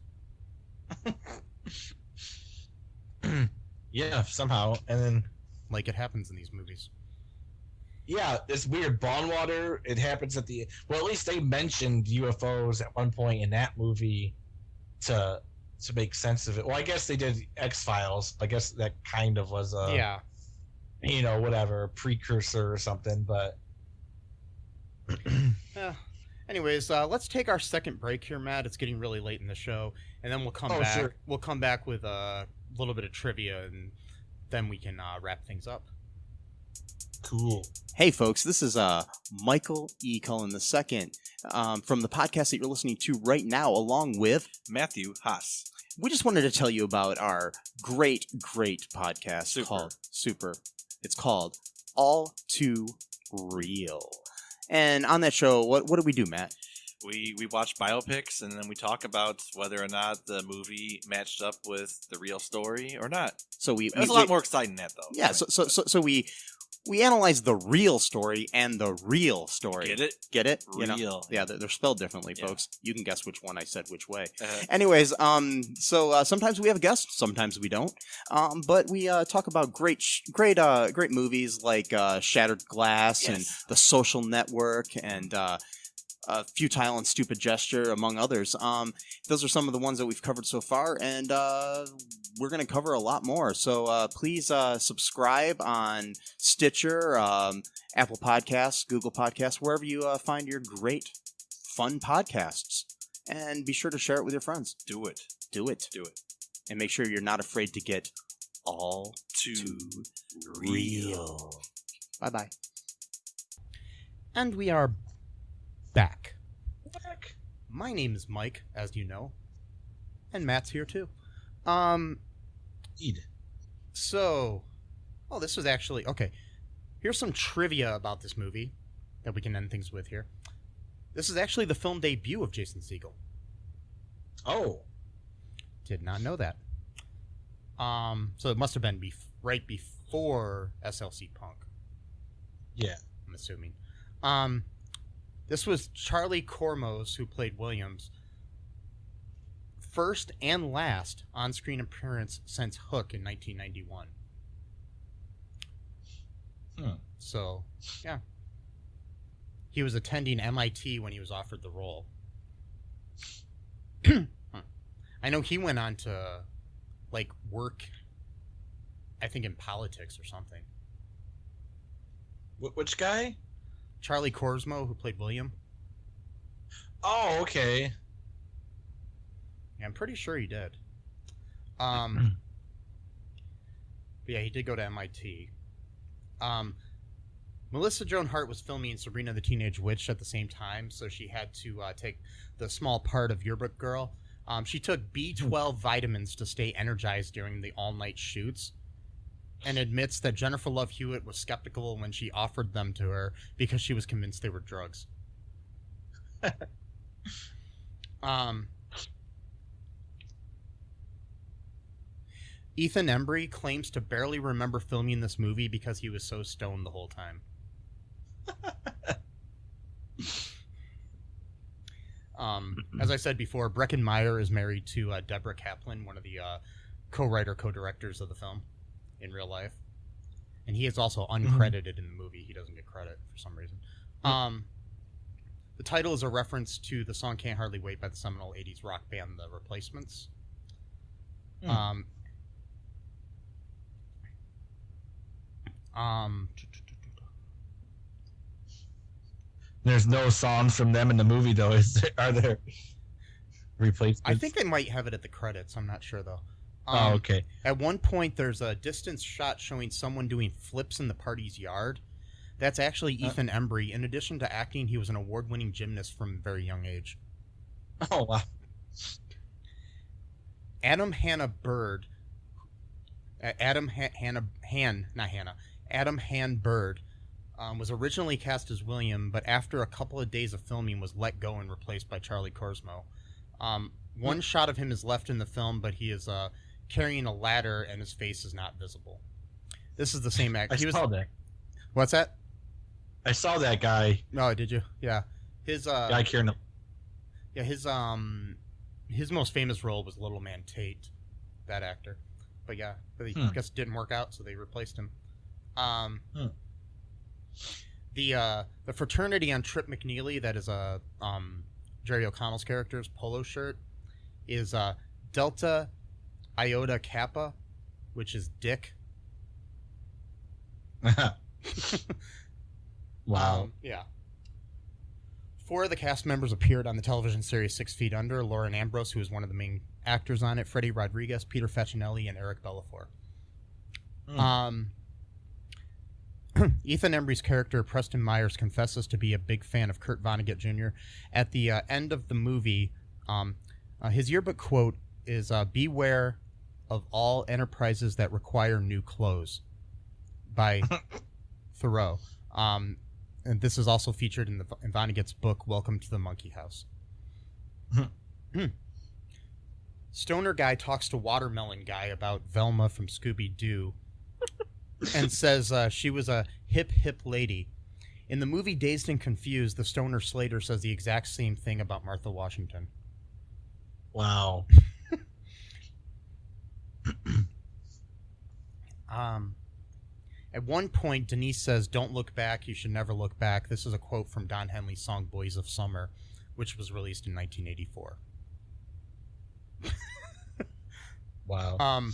Yeah, somehow. And then, like it happens in these movies. Yeah, this weird Bondwater. It happens at the... Well, at least they mentioned UFOs at one point in that movie to make sense of it. Well, I guess they did X-Files. I guess that kind of was a... Yeah. You know, whatever, precursor or something, but... Yeah. Anyways, let's take our second break here, Matt. It's getting really late in the show, and then we'll come back. Sure. We'll come back with a little bit of trivia, and then we can wrap things up. Cool. Hey, folks, this is Michael E. Cullen II from the podcast that you're listening to right now, along with Matthew Haas. We just wanted to tell you about our great podcast called Super. It's called All Too Real. And on that show, what do we do, Matt? We watch biopics, and then we talk about whether or not the movie matched up with the real story or not. So it was a lot more exciting than that, though. Yeah, so we analyze the real story and the real story. Get it? Get it? Real. Yeah, they're spelled differently, folks. You can guess which one I said which way. Anyways, so sometimes we have guests, sometimes we don't. But we talk about great movies like Shattered Glass and The Social Network and Futile and Stupid Gesture, among others. Those are some of the ones that we've covered so far, and we're going to cover a lot more. So please subscribe on Stitcher, Apple Podcasts, Google Podcasts, wherever you find your great, fun podcasts. And be sure to share it with your friends. Do it. And make sure you're not afraid to get all too real. Bye-bye. And we are back. My name is Mike, as you know, and Matt's here too. So, this was actually okay. Here's some trivia about this movie that we can end things with here. This is actually the film debut of Jason Segel. Oh, did not know that. So it must have been right before SLC Punk. Yeah, I'm assuming. This was Charlie Cormos, who played Williams, first and last on-screen appearance since Hook in 1991. So, yeah. He was attending MIT when he was offered the role. I know he went on to, work, I think, in politics or something. Which guy? Charlie Korsmo, who played William. Oh, okay. Yeah, I'm pretty sure he did. But yeah, he did go to MIT. Melissa Joan Hart was filming Sabrina the Teenage Witch at the same time, so she had to take the small part of Yearbook Girl. She took B12 vitamins to stay energized during the all-night shoots, and admits that Jennifer Love Hewitt was skeptical when she offered them to her because she was convinced they were drugs. Ethan Embry claims to barely remember filming this movie because he was so stoned the whole time. As I said before, Breckin Meyer is married to Deborah Kaplan, one of the co-directors of the film in real life. And he is also uncredited in the movie. He doesn't get credit for some reason. The title is a reference to the song Can't Hardly Wait by the seminal 80s rock band The Replacements. There's no songs from them in the movie, though. Are there replacements? I think they might have it at the credits. I'm not sure, though. Okay. At one point, there's a distance shot showing someone doing flips in the party's yard. That's actually Ethan Embry. In addition to acting, he was an award-winning gymnast from a very young age. Oh, wow. Adam Han Bird was originally cast as William, but after a couple of days of filming was let go and replaced by Charlie Korsmo. One shot of him is left in the film, but he is carrying a ladder and his face is not visible. This is the same actor. I saw that. What's that? I saw that guy. Oh, did you? Yeah. His guy carrying him. Yeah, his most famous role was Little Man Tate, that actor. But yeah, I guess it didn't work out, so they replaced him. The fraternity on Trip McNeely, that is Jerry O'Connell's character's polo shirt, is Delta Iota Kappa, which is Dick. Wow. Yeah. 4 of the cast members appeared on the television series 6 Feet Under. Lauren Ambrose, who was one of the main actors on it, Freddie Rodriguez, Peter Facinelli, and Eric Bellafor. Ethan Embry's character, Preston Myers, confesses to be a big fan of Kurt Vonnegut Jr. At the end of the movie, his yearbook quote is, "Beware of all enterprises that require new clothes," by Thoreau. And this is also featured in Vonnegut's book, Welcome to the Monkey House. Stoner guy talks to Watermelon guy about Velma from Scooby-Doo and says she was a hip lady. In the movie Dazed and Confused, the stoner Slater says the exact same thing about Martha Washington. Wow. At one point, Denise says, "Don't look back, you should never look back." This is a quote from Don Henley's song Boys of Summer, which was released in 1984. Wow.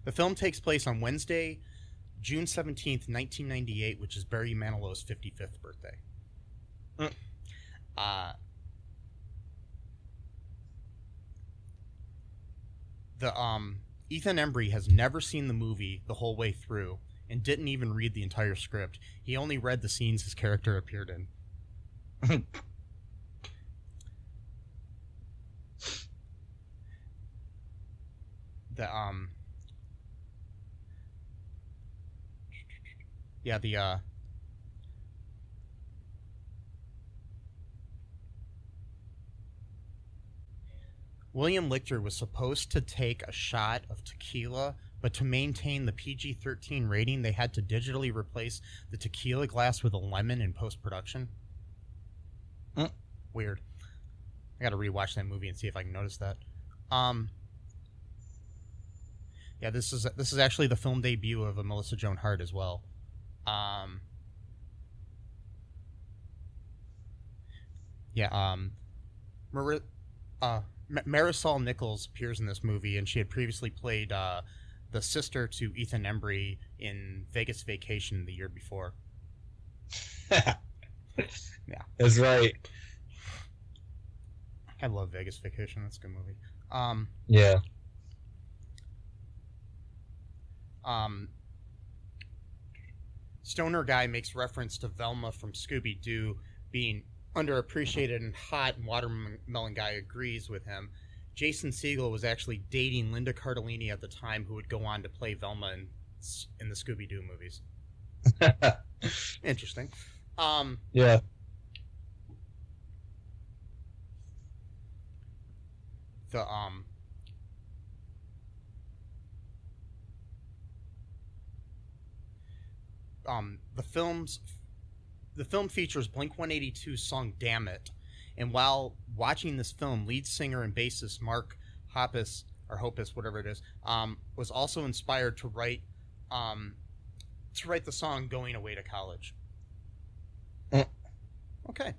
The film takes place on Wednesday, June 17th, 1998, which is Barry Manilow's 55th birthday. Ethan Embry has never seen the movie the whole way through and didn't even read the entire script. He only read the scenes his character appeared in. William Lichter was supposed to take a shot of tequila, but to maintain the PG-13 rating, they had to digitally replace the tequila glass with a lemon in post-production. Weird. I gotta rewatch that movie and see if I can notice that. Yeah, this is actually the film debut of a Melissa Joan Hart as well. Marisol Nichols appears in this movie, and she had previously played the sister to Ethan Embry in Vegas Vacation the year before. Yeah, that's right. I love Vegas Vacation. That's a good movie. Yeah. Stoner guy makes reference to Velma from Scooby-Doo being underappreciated and hot, and Watermelon guy agrees with him. Jason Segel was actually dating Linda Cardellini at the time, who would go on to play Velma in the Scooby-Doo movies. Interesting. Yeah. The film features Blink-182's song "Damn It," and while watching this film, lead singer and bassist Mark Hoppus, or Hoppus, whatever it is, was also inspired to write the song "Going Away to College." Okay.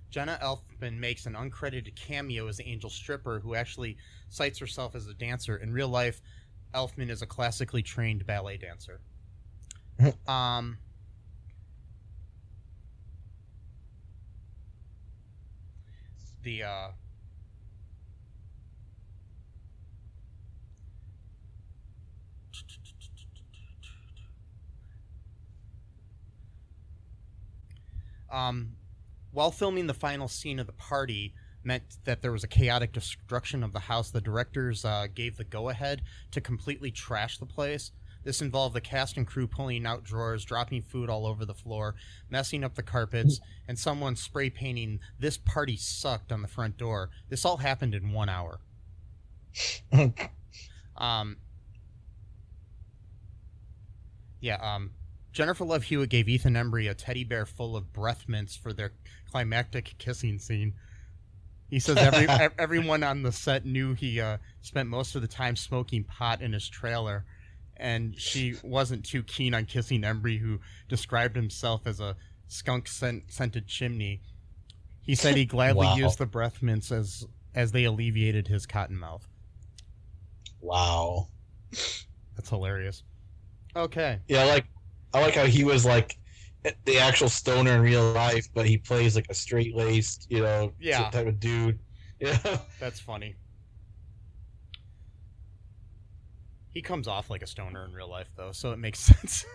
Jenna Elfman makes an uncredited cameo as the angel stripper who actually cites herself as a dancer. In real life, Elfman is a classically trained ballet dancer. While filming the final scene of the party meant that there was a chaotic destruction of the house, the directors gave the go-ahead to completely trash the place. This involved the cast and crew pulling out drawers, dropping food all over the floor, messing up the carpets, and someone spray painting "This party sucked" on the front door. This all happened in 1 hour. Jennifer Love Hewitt gave Ethan Embry a teddy bear full of breath mints for their climactic kissing scene. He says everyone on the set knew he spent most of the time smoking pot in his trailer, and she wasn't too keen on kissing Embry, who described himself as a skunk-scented chimney. He said he gladly used the breath mints as they alleviated his cotton mouth. Wow. That's hilarious. Okay. Yeah, I like how he was like the actual stoner in real life, but he plays like a straight-laced, type of dude. Yeah. That's funny. He comes off like a stoner in real life, though, so it makes sense.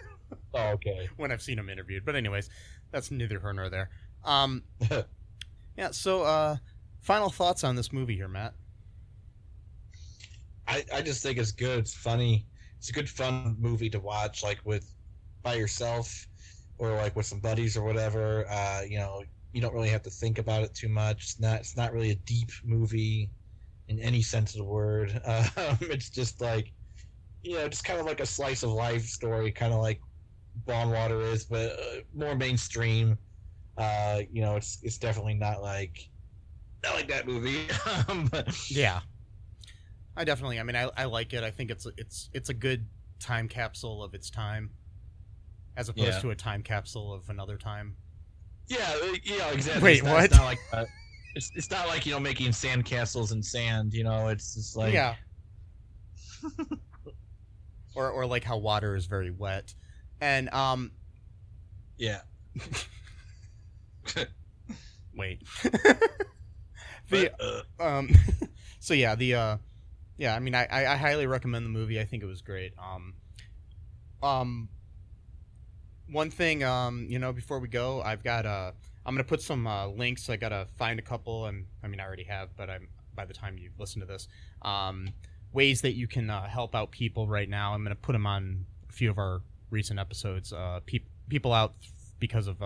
Oh, okay. When I've seen him interviewed. But anyways, that's neither here nor there. Yeah, so final thoughts on this movie here, Matt. I just think it's good. It's funny. It's a good, fun movie to watch, like by yourself or like with some buddies or whatever. You don't really have to think about it too much. It's not really a deep movie in any sense of the word. It's just like, just kind of like a slice of life story, kind of like Bondwater is, but more mainstream. It's definitely not like that movie. Yeah. I like it. I think it's a good time capsule of its time, as opposed to a time capsule of another time. Yeah, exactly. Wait, what? It's not like making sand castles in sand. It's just like or like how water is very wet, and yeah. Wait. So yeah, I highly recommend the movie. I think it was great. One thing, before we go, I'm gonna put some links. I gotta find a couple, and I already have, but by the time you listen to this, ways that you can help out people right now. I'm gonna put them on a few of our recent episodes. People out because of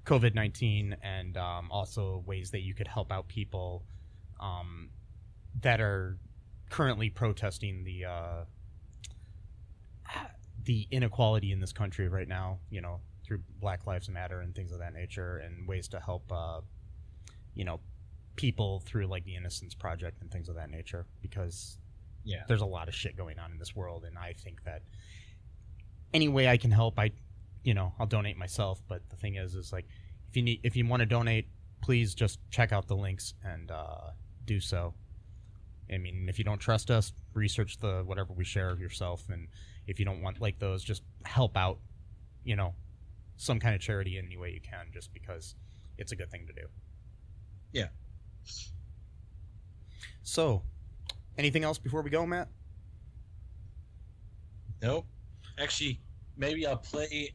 COVID-19, and also ways that you could help out people that are currently protesting the inequality in this country right now, through Black Lives Matter and things of that nature, and ways to help people through like the Innocence Project and things of that nature, because there's a lot of shit going on in this world, and I think that any way I can help, I'll donate myself. But the thing is like, if you want to donate, please just check out the links and do so. If you don't trust us, research whatever we share yourself, and if you don't want like those, just help out, some kind of charity in any way you can, just because it's a good thing to do. Yeah. So, anything else before we go, Matt? Nope. Actually, maybe I'll play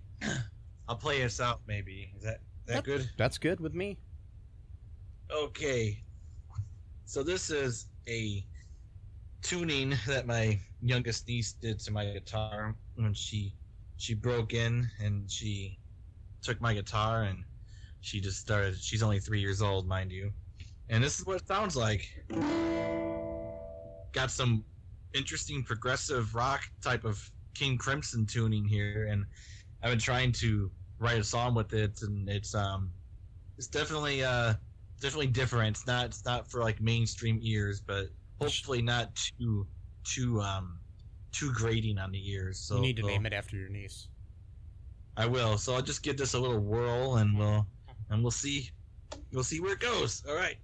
us out. Maybe is that good? That's good with me. Okay. So this is a tuning that my youngest niece did to my guitar when she broke in and she took my guitar, and she just started. She's only 3 years old, mind you, and this is what it sounds like. Got some interesting progressive rock type of King Crimson tuning here, and I've been trying to write a song with it, and it's definitely different. It's not for like mainstream ears, but hopefully not too grating on the ears. So you need to name it after your niece. I will. So I'll just give this a little whirl, and we'll see where it goes. All right.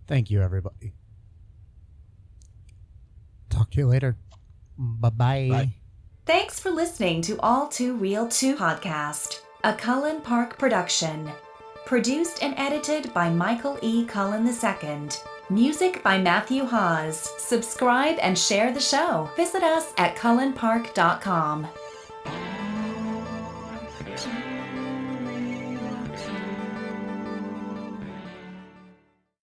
Thank you, everybody. Talk to you later. Bye-bye. Bye. Thanks for listening to All Too Real 2 podcast, a Cullen Park production. Produced and edited by Michael E. Cullen II. Music by Matthew Hawes. Subscribe and share the show. Visit us at cullenpark.com.